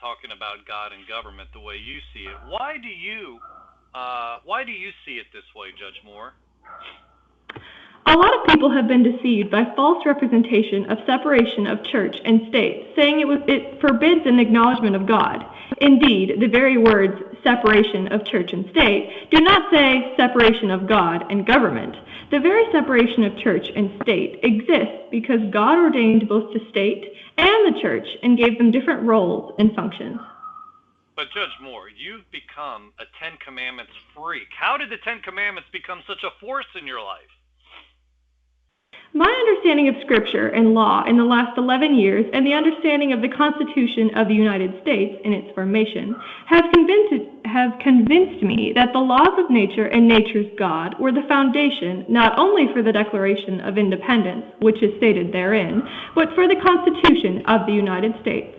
talking about God and government the way you see it. Why do you see it this way, Judge Moore? A lot of people have been deceived by false representation of separation of church and state, saying it forbids an acknowledgement of God. Indeed, the very words separation of church and state do not say separation of God and government. The very separation of church and state exists because God ordained both the state and the church and gave them different roles and functions. But Judge Moore, you've become a Ten Commandments freak. How did the Ten Commandments become such a force in your life? My understanding of Scripture and law in the last 11 years and the understanding of the Constitution of the United States in its formation have convinced me that the laws of nature and nature's God were the foundation not only for the Declaration of Independence, which is stated therein, but for the Constitution of the United States.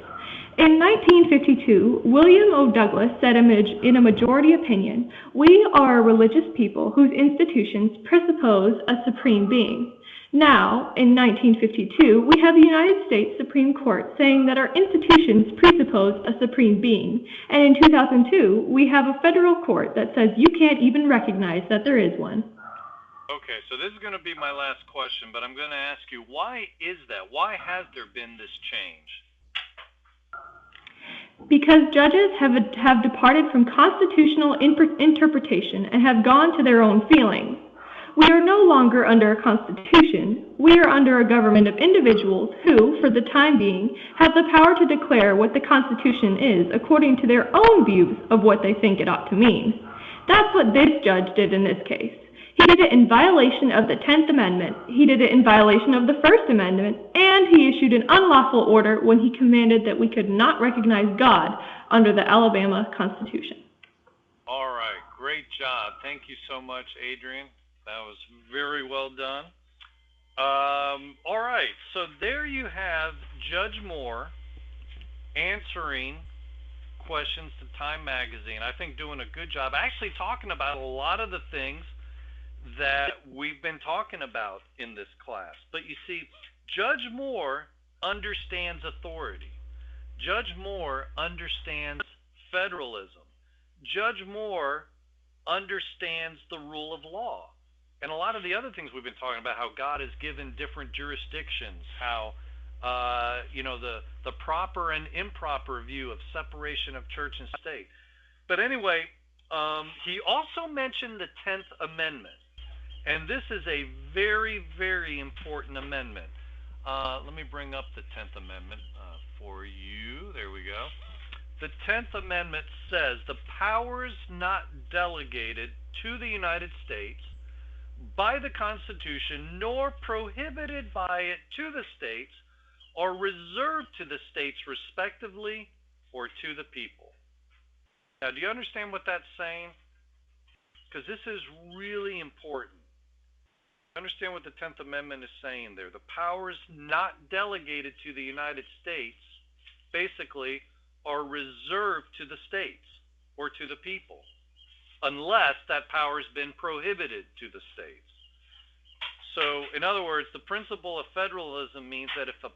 In 1952, William O. Douglas said in a majority opinion, "We are a religious people whose institutions presuppose a supreme being." Now, in 1952, we have the United States Supreme Court saying that our institutions presuppose a supreme being. And in 2002, we have a federal court that says you can't even recognize that there is one. Okay, so this is going to be my last question, but I'm going to ask you, why is that? Why has there been this change? Because judges have departed from constitutional interpretation and have gone to their own feelings. We are no longer under a constitution. We are under a government of individuals who, for the time being, have the power to declare what the Constitution is according to their own views of what they think it ought to mean. That's what this judge did in this case. He did it in violation of the 10th Amendment, he did it in violation of the First Amendment, and he issued an unlawful order when he commanded that we could not recognize God under the Alabama Constitution. All right, great job. Thank you so much, Adrian. That was very well done. All right, so there you have Judge Moore answering questions to Time Magazine. I think doing a good job, actually talking about a lot of the things that we've been talking about in this class. But you see, Judge Moore understands authority. Judge Moore understands federalism. Judge Moore understands the rule of law. And a lot of the other things we've been talking about, how God has given different jurisdictions, how the proper and improper view of separation of church and state. But anyway, he also mentioned the 10th Amendment. And this is a very, very important amendment. Let me bring up the 10th Amendment for you. There we go. The 10th Amendment says the powers not delegated to the United States by the Constitution nor prohibited by it to the states are reserved to the states respectively or to the people. Now, do you understand what that's saying? Because this is really important. Understand what the 10th Amendment is saying there. The powers not delegated to the United States basically are reserved to the states or to the people, unless that power has been prohibited to the states. So, in other words, the principle of federalism means that if a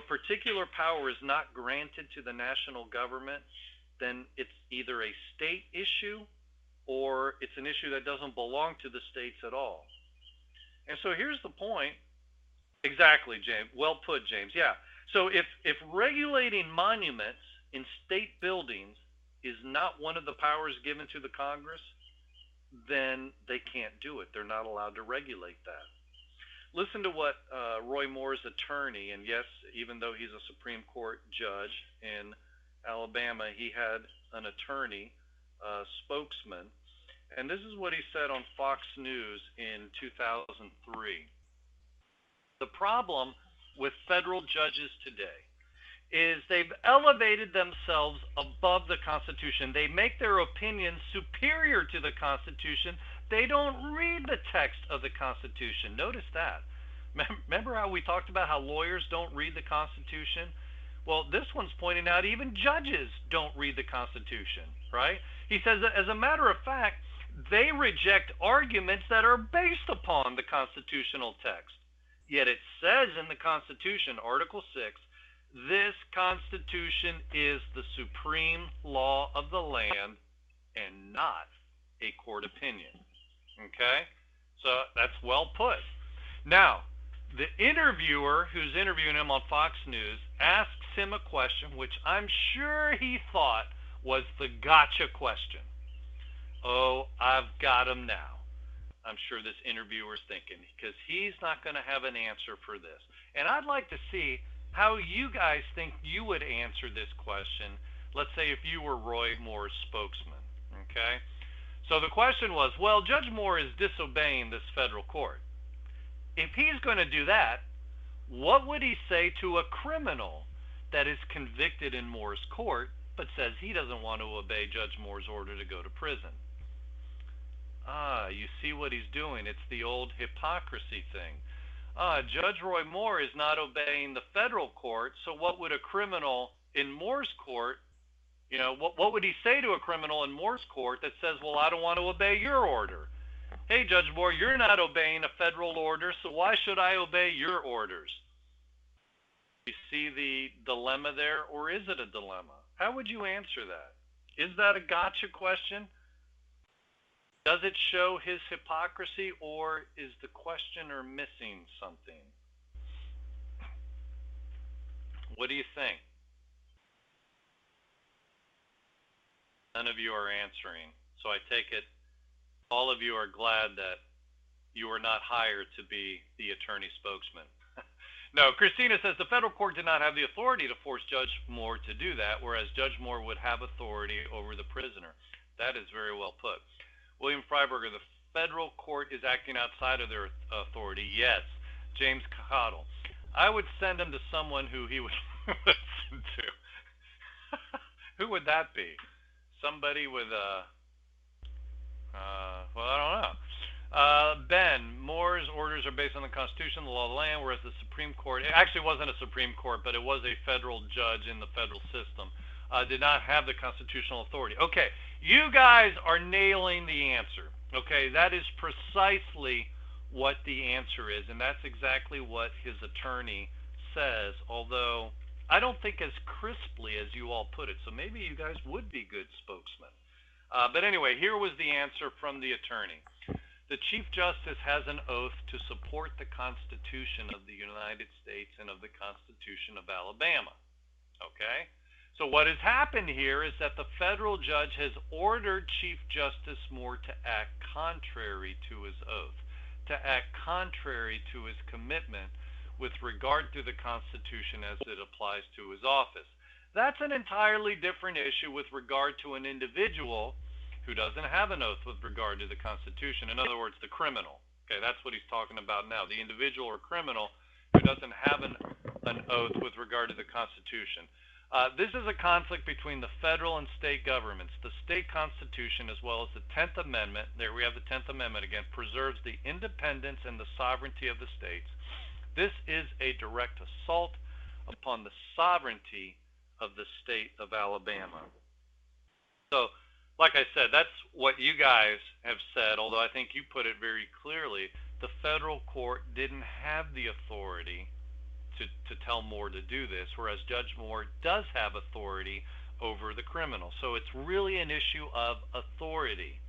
particular power is not granted to the national government, then it's either a state issue or it's an issue that doesn't belong to the states at all. And so here's the point. Exactly, James. Well put, James. Yeah. So if regulating monuments in state buildings is not one of the powers given to the Congress, then they can't do it. They're not allowed to regulate that. Listen to what Roy Moore's attorney, and yes, even though he's a Supreme Court judge in Alabama, he had an attorney, spokesman, and this is what he said on Fox News in 2003. The problem with federal judges today is they've elevated themselves above the Constitution. They make their opinions superior to the Constitution. They don't read the text of the Constitution. Notice that. Remember how we talked about how lawyers don't read the Constitution? Well, this one's pointing out even judges don't read the Constitution, right? He says that as a matter of fact, they reject arguments that are based upon the constitutional text. Yet it says in the Constitution, Article 6, this Constitution is the supreme law of the land and not a court opinion. Okay? So that's well put. Now, the interviewer who's interviewing him on Fox News asks him a question which I'm sure he thought was the gotcha question. Oh, I've got him now. I'm sure this interviewer's thinking, because he's not going to have an answer for this. And I'd like to see how you guys think you would answer this question. Let's say if you were Roy Moore's spokesman, okay? So the question was, well, Judge Moore is disobeying this federal court. If he's going to do that, what would he say to a criminal that is convicted in Moore's court but says he doesn't want to obey Judge Moore's order to go to prison? You see what he's doing. It's the old hypocrisy thing. Judge Roy Moore is not obeying the federal court, so what would a criminal in Moore's court, what would he say to a criminal in Moore's court that says, well, I don't want to obey your order? Hey, Judge Moore, you're not obeying a federal order, so why should I obey your orders? You see the dilemma there, or is it a dilemma? How would you answer that? Is that a gotcha question? Does it show his hypocrisy, or is the questioner missing something? What do you think? None of you are answering, so I take it all of you are glad that you were not hired to be the attorney spokesman. No, Christina says the federal court did not have the authority to force Judge Moore to do that, whereas Judge Moore would have authority over the prisoner. That is very well put. William Freiberger, the federal court is acting outside of their authority. Yes. James Cottle, I would send him to someone who he would listen to. Who would that be? Somebody with well, I don't know. Ben, Moore's orders are based on the Constitution, the law of the land, whereas the Supreme Court, it actually wasn't a Supreme Court, but it was a federal judge in the federal system, did not have the constitutional authority. Okay, you guys are nailing the answer. Okay, that is precisely what the answer is, and that's exactly what his attorney says, although I don't think as crisply as you all put it, so maybe you guys would be good spokesmen. But anyway, here was the answer from the attorney. The Chief Justice has an oath to support the Constitution of the United States and of the Constitution of Alabama. Okay? So what has happened here is that the federal judge has ordered Chief Justice Moore to act contrary to his oath, to act contrary to his commitment with regard to the Constitution as it applies to his office. That's an entirely different issue with regard to an individual who doesn't have an oath with regard to the Constitution. In other words, the criminal. Okay, that's what he's talking about now. The individual or criminal who doesn't have an oath with regard to the Constitution. This is a conflict between the federal and state governments. The state constitution, as well as the 10th Amendment, there we have the 10th Amendment again, preserves the independence and the sovereignty of the states. This is a direct assault upon the sovereignty of the state of Alabama. So, like I said, that's what you guys have said, although I think you put it very clearly. The federal court didn't have the authority to tell Moore to do this, whereas Judge Moore does have authority over the criminal. So it's really an issue of authority.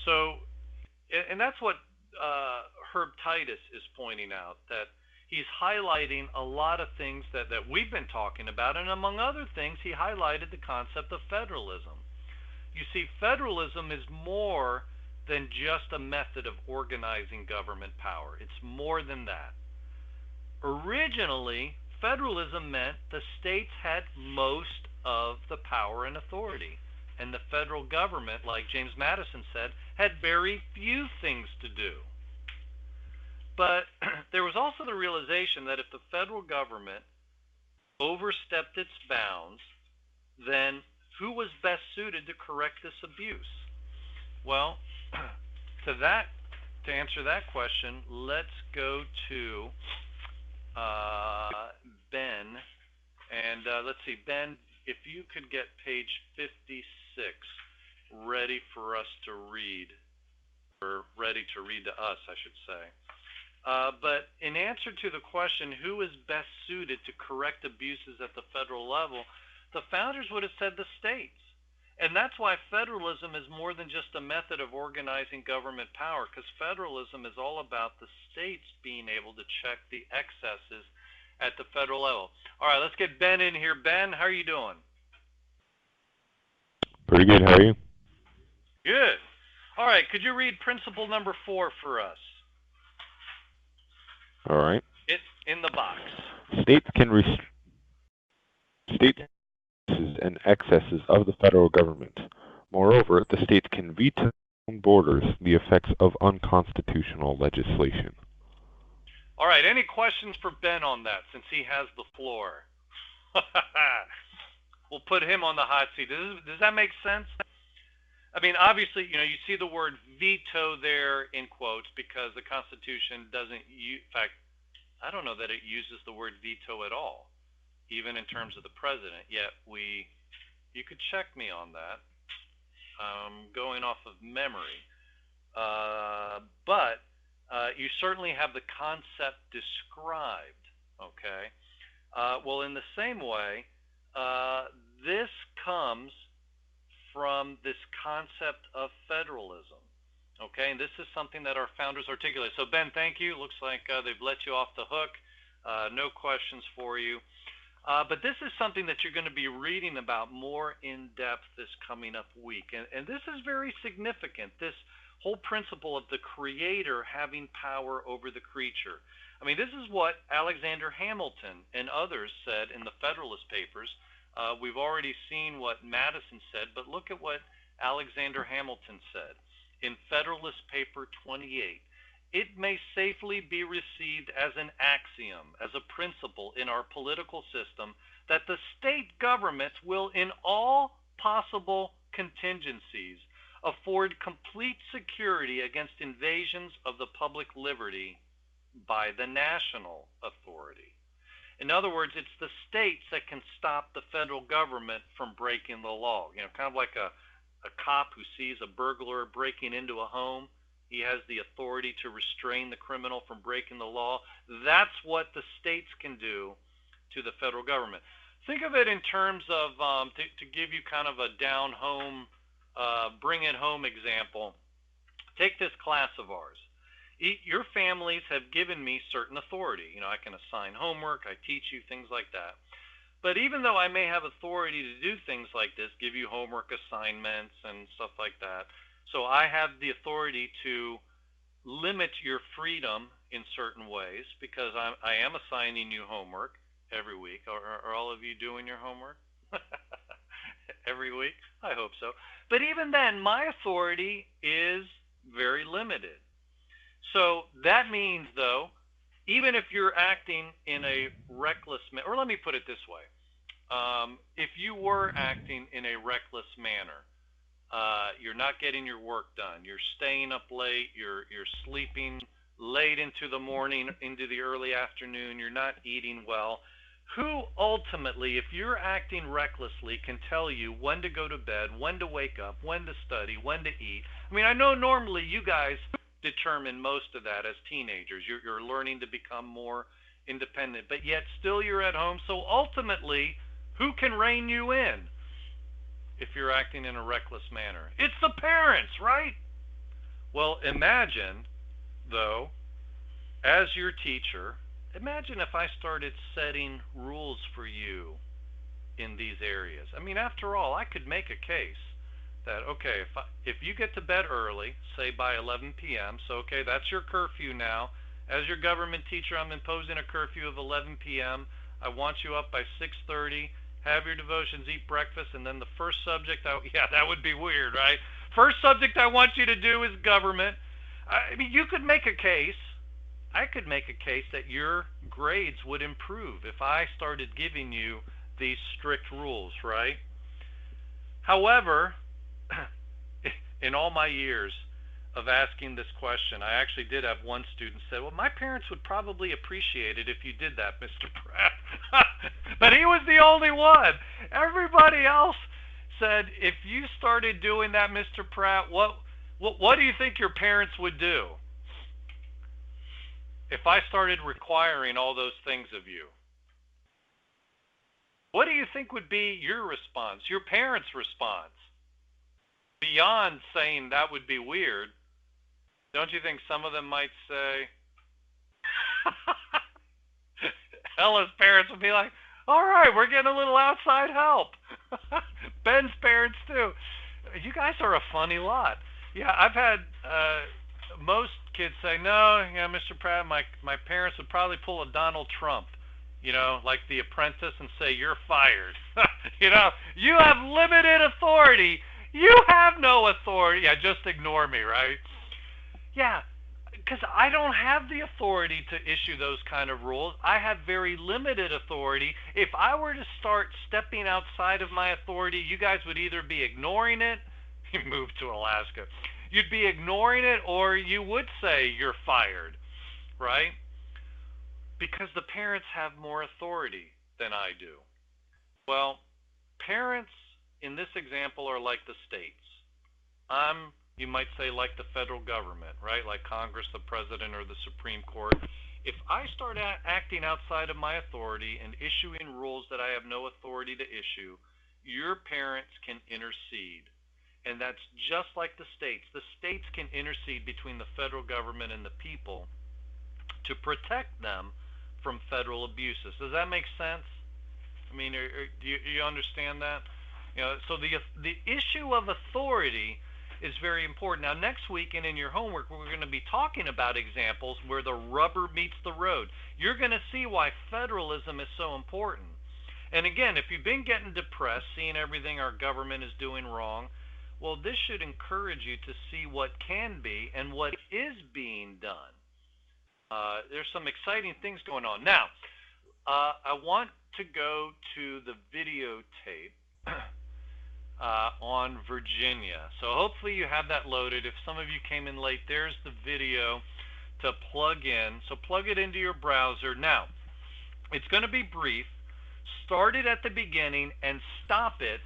So, and that's what Herb Titus is pointing out, that he's highlighting a lot of things that we've been talking about, and among other things, he highlighted the concept of federalism. You see, federalism is more than just a method of organizing government power. It's more than that. Originally, federalism meant the states had most of the power and authority, and the federal government, like James Madison said, had very few things to do. But there was also the realization that if the federal government overstepped its bounds, then who was best suited to correct this abuse? Well, to answer that question, let's go to Ben, and let's see, Ben, if you could get page 56 ready for us to read, or ready to read to us, I should say. But in answer to the question, who is best suited to correct abuses at the federal level, the founders would have said the states. And that's why federalism is more than just a method of organizing government power, because federalism is all about the states being able to check the excesses at the federal level. All right, let's get Ben in here. Ben, how are you doing? Pretty good. How are you? Good. All right, could you read principle number 4 for us? All right. It's in the box. States can state and excesses of the federal government. Moreover, the states can veto on borders the effects of unconstitutional legislation. All right, any questions for Ben on that, since he has the floor? We'll put him on the hot seat. Does that make sense? I mean, obviously, you see the word veto there in quotes because the Constitution doesn't use, in fact, I don't know that it uses the word veto at all, even in terms of the president. Yet you could check me on that, going off of memory. But you certainly have the concept described, okay? Well, in the same way, this comes from this concept of federalism, okay? And this is something that our founders articulated. So, Ben, thank you. Looks like they've let you off the hook. No questions for you. But this is something that you're going to be reading about more in depth this coming up week. And this is very significant, this whole principle of the creator having power over the creature. I mean, this is what Alexander Hamilton and others said in the Federalist Papers. We've already seen what Madison said, but look at what Alexander Hamilton said in Federalist Paper 28. It may safely be received as an axiom, as a principle in our political system, that the state governments will, in all possible contingencies, afford complete security against invasions of the public liberty by the national authority. In other words, it's the states that can stop the federal government from breaking the law. Kind of like a cop who sees a burglar breaking into a home. He has the authority to restrain the criminal from breaking the law. That's what the states can do to the federal government. Think of it in terms of, to give you kind of a down home, bring it home example. Take this class of ours. Your families have given me certain authority. You know, I can assign homework, I teach you, things like that. But even though I may have authority to do things like this, give you homework assignments and stuff like that, so I have the authority to limit your freedom in certain ways because I am assigning you homework every week. Are all of you doing your homework every week? I hope so. But even then, my authority is very limited. So that means, though, even if you're acting in a reckless manner, or let me put it this way, if you were acting in a reckless manner, you're not getting your work done, you're staying up late, you're sleeping late into the morning, into the early afternoon, you're not eating well, who ultimately, if you're acting recklessly, can tell you when to go to bed, when to wake up, when to study, when to eat? I mean, I know normally you guys determine most of that as teenagers. You're learning to become more independent, but yet still you're at home. So ultimately, who can rein you in if you're acting in a reckless manner? It's the parents, right? Well, imagine, though, as your teacher, imagine if I started setting rules for you in these areas. I mean, after all, I could make a case that, okay, if you get to bed early, say by 11 p.m., so okay, that's your curfew now. As your government teacher, I'm imposing a curfew of 11 p.m. I want you up by 6:30, have your devotions, eat breakfast, and then the first subject, yeah, that would be weird, right? First subject I want you to do is government. I mean, you could make a case. I could make a case that your grades would improve if I started giving you these strict rules, right? However, in all my years of asking this question, I actually did have one student say, well, my parents would probably appreciate it if you did that, Mr. Pratt. But he was the only one. Everybody else said, if you started doing that, Mr. Pratt, what do you think your parents would do if I started requiring all those things of you? What do you think would be your response, your parents' response? Beyond saying that would be weird, don't you think some of them might say, Ella's parents would be like, all right, we're getting a little outside help. Ben's parents too. You guys are a funny lot. Yeah, I've had most kids say, no, yeah, Mr. Pratt, my parents would probably pull a Donald Trump, you know, like The Apprentice, and say, you're fired. You know, you have limited authority. You have no authority. Yeah, just ignore me, right? Yeah, because I don't have the authority to issue those kind of rules. I have very limited authority. If I were to start stepping outside of my authority, you guys would either be ignoring it, you moved to Alaska, you'd be ignoring it, or you would say you're fired, right? Because the parents have more authority than I do. Well, parents in this example are like the states. I'm, you might say, like the federal government, right? Like Congress, the president, or the Supreme Court. If I start acting outside of my authority and issuing rules that I have no authority to issue, your parents can intercede. And that's just like the states. The states can intercede between the federal government and the people to protect them from federal abuses. Does that make sense? I mean, do you understand that? You know, so the issue of authority is very important. Now, next week and in your homework, we're going to be talking about examples where the rubber meets the road. You're going to see why federalism is so important. And again, if you've been getting depressed, seeing everything our government is doing wrong, well, this should encourage you to see what can be and what is being done. There's some exciting things going on. Now, I want to go to the videotape on Virginia. So hopefully you have that loaded. If some of you came in late, there's the video to plug in. So plug it into your browser. Now, it's going to be brief. Start it at the beginning and stop it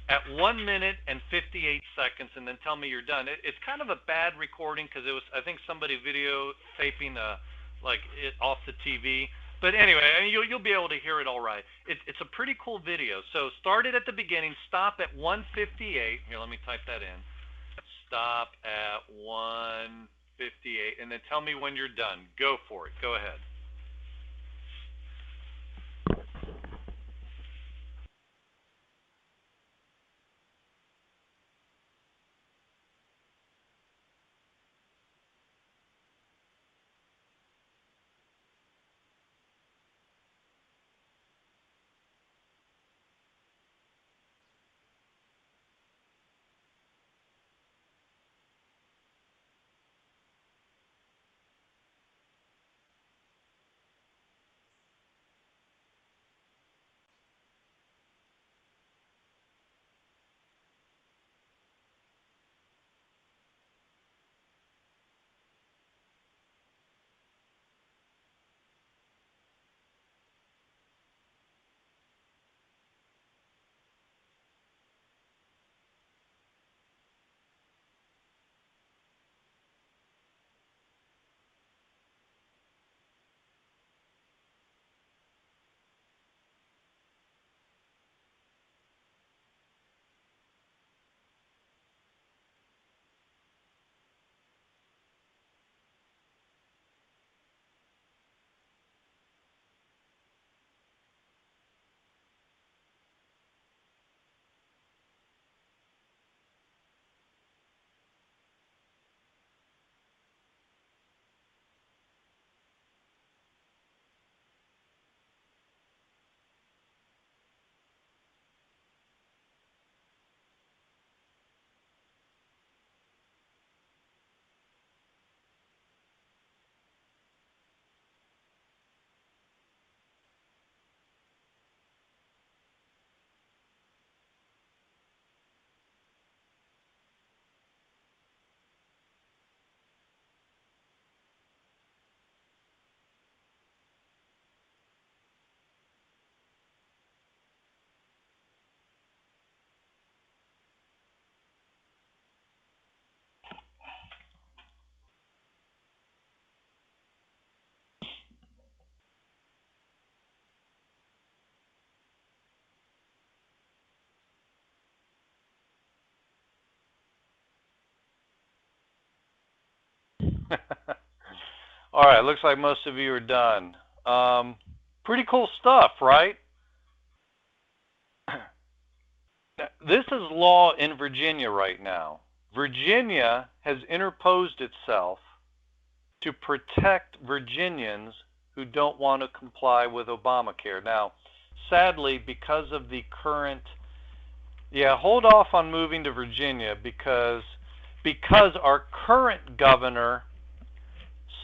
at 1 minute and 58 seconds, and then tell me you're done. It's kind of a bad recording because it was, I think, somebody videotaping like it off the TV. But anyway, I mean, you'll be able to hear it all right. It's a pretty cool video. So start it at the beginning. Stop at 158. Here, let me type that in. Stop at 158, and then tell me when you're done. Go for it. Go ahead. All right, looks like most of you are done. Pretty cool stuff, right? This is law in Virginia right now. Virginia has interposed itself to protect Virginians who don't want to comply with Obamacare. Now, sadly, because of the current, hold off on moving to Virginia because our current governor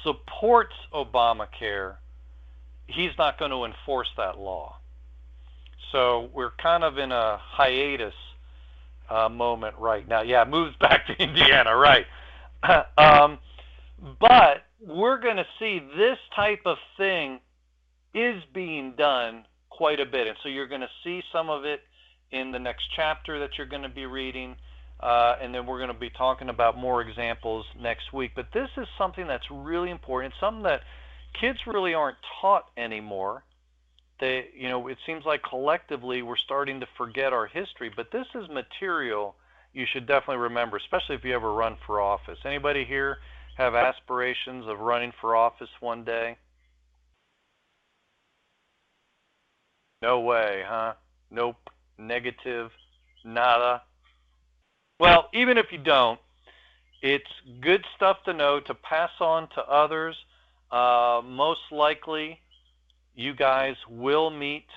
supports Obamacare, he's not going to enforce that law. So we're kind of in a hiatus moment right now. Yeah, moves back to Indiana, right. But we're going to see this type of thing is being done quite a bit. And so you're going to see some of it in the next chapter that you're going to be reading. And then we're going to be talking about more examples next week. But this is something that's really important, something that kids really aren't taught anymore. It seems like collectively we're starting to forget our history, but this is material you should definitely remember, especially if you ever run for office. Anybody here have aspirations of running for office one day? No way, huh? Nope. Negative. Nada. Well, even if you don't, it's good stuff to know, to pass on to others. Most likely, you guys will meet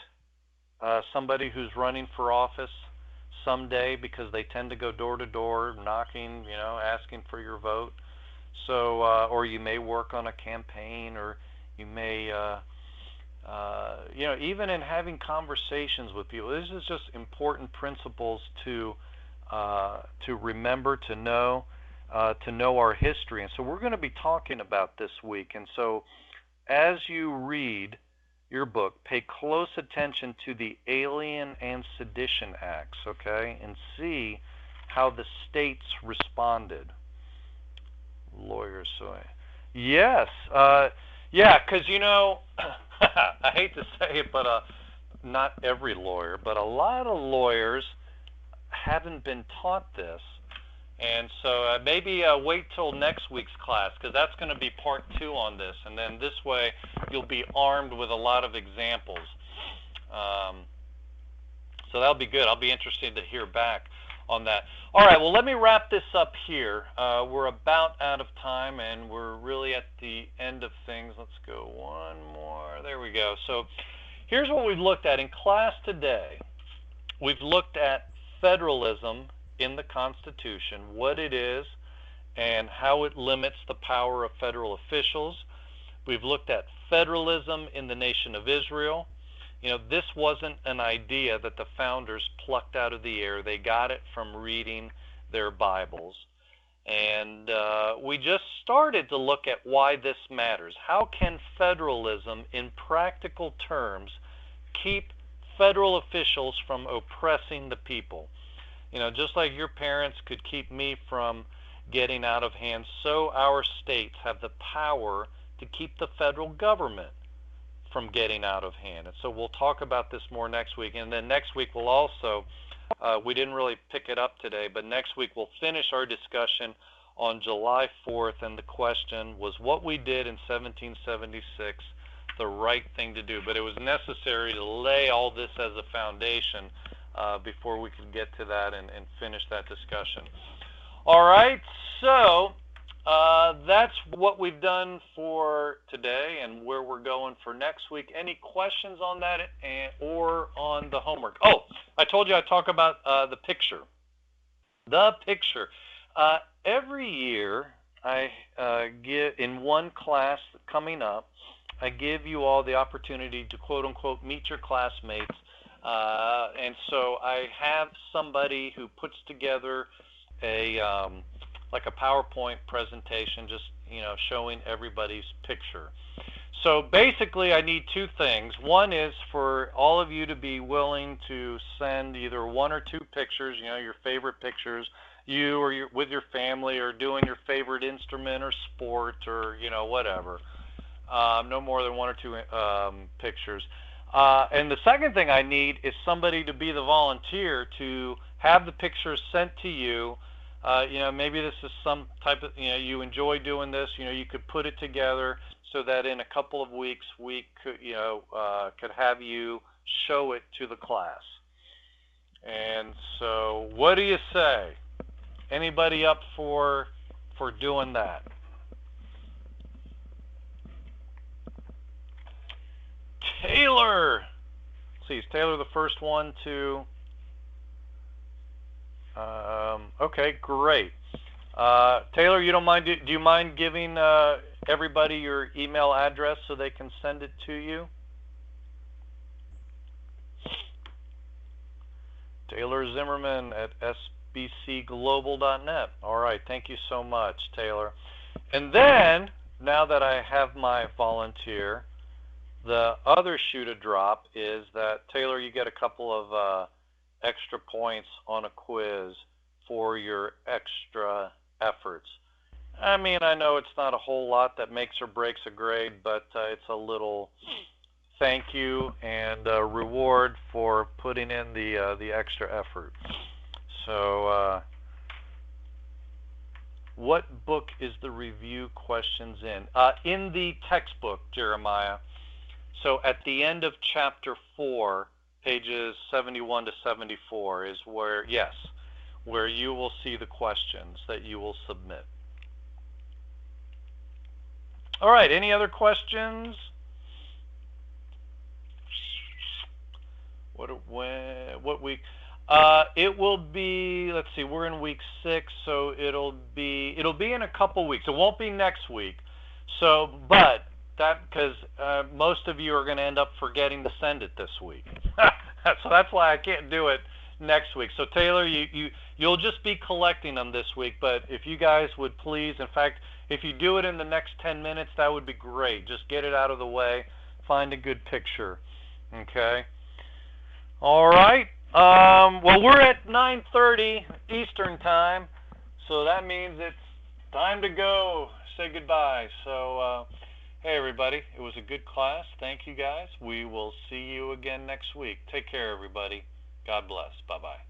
somebody who's running for office someday because they tend to go door to door, knocking, asking for your vote. So, or you may work on a campaign, or you may, even in having conversations with people. This is just important principles to remember, to know our history. And so we're going to be talking about this week. And so as you read, your book, pay close attention to the Alien and Sedition Acts, okay, and see how the states responded. Lawyers, so yes, yeah, because I hate to say it, but not every lawyer, but a lot of lawyers haven't been taught this. And so maybe wait till next week's class, because that's going to be part 2 on this. And then this way you'll be armed with a lot of examples. So that'll be good. I'll be interested to hear back on that. All right, well, let me wrap this up here. We're about out of time, and we're really at the end of things. Let's go one more. There we go. So here's what we've looked at in class today. We've looked at federalism in the Constitution, what it is, and how it limits the power of federal officials. We've looked at federalism in the nation of Israel. This wasn't an idea that the founders plucked out of the air. They got it from reading their Bibles. And we just started to look at why this matters. How can federalism, in practical terms, keep federal officials from oppressing the people? Just like your parents could keep me from getting out of hand, so our states have the power to keep the federal government from getting out of hand. And so we'll talk about this more next week. And then next week we'll also, we didn't really pick it up today, but next week we'll finish our discussion on July 4th. And the question was, what we did in 1776 the right thing to do? But it was necessary to lay all this as a foundation before we could get to that and finish that discussion. All right, so that's what we've done for today and where we're going for next week. Any questions on that or on the homework? Oh, I told you I'd talk about the picture. The picture. Every year I give, in one class coming up, I give you all the opportunity to quote-unquote meet your classmates. And so I have somebody who puts together a like a PowerPoint presentation, just showing everybody's picture. So basically I need 2 things. One is for all of you to be willing to send either 1 or 2 pictures, your favorite pictures, you or with your family, or doing your favorite instrument or sport, or whatever. No more than 1 or 2 pictures. And the second thing I need is somebody to be the volunteer to have the pictures sent to you. Maybe this is some type of, you enjoy doing this, you could put it together so that in a couple of weeks we could, could have you show it to the class. And so what do you say? Anybody up for doing that? Taylor. Let's see, is Taylor the first one to? Okay, great. Taylor, you don't mind? Do you mind giving everybody your email address so they can send it to you? Taylor Zimmerman at sbcglobal.net. All right, thank you so much, Taylor. And then, now that I have my volunteer, the other shoe to drop is that, Taylor, you get a couple of extra points on a quiz for your extra efforts. I mean, I know it's not a whole lot that makes or breaks a grade, but it's a little thank you and reward for putting in the extra effort. So what book is the review questions in? In the textbook, Jeremiah. So at the end of chapter 4, pages 71 to 74 is where, yes, where you will see the questions that you will submit. All right, any other questions? What week? It will be, let's see, we're in week 6, so it'll be in a couple weeks. It won't be next week. So, but that, because most of you are going to end up forgetting to send it this week. So that's why I can't do it next week. So Taylor, you'll just be collecting them this week, but if you guys would please, in fact, if you do it in the next 10 minutes, that would be great. Just get it out of the way find a good picture. Okay. All right. Well, we're at 9:30 Eastern time, so that means it's time to go. Say goodbye. So, hey everybody, it was a good class. Thank you guys. We will see you again next week. Take care, everybody. God bless. Bye-bye.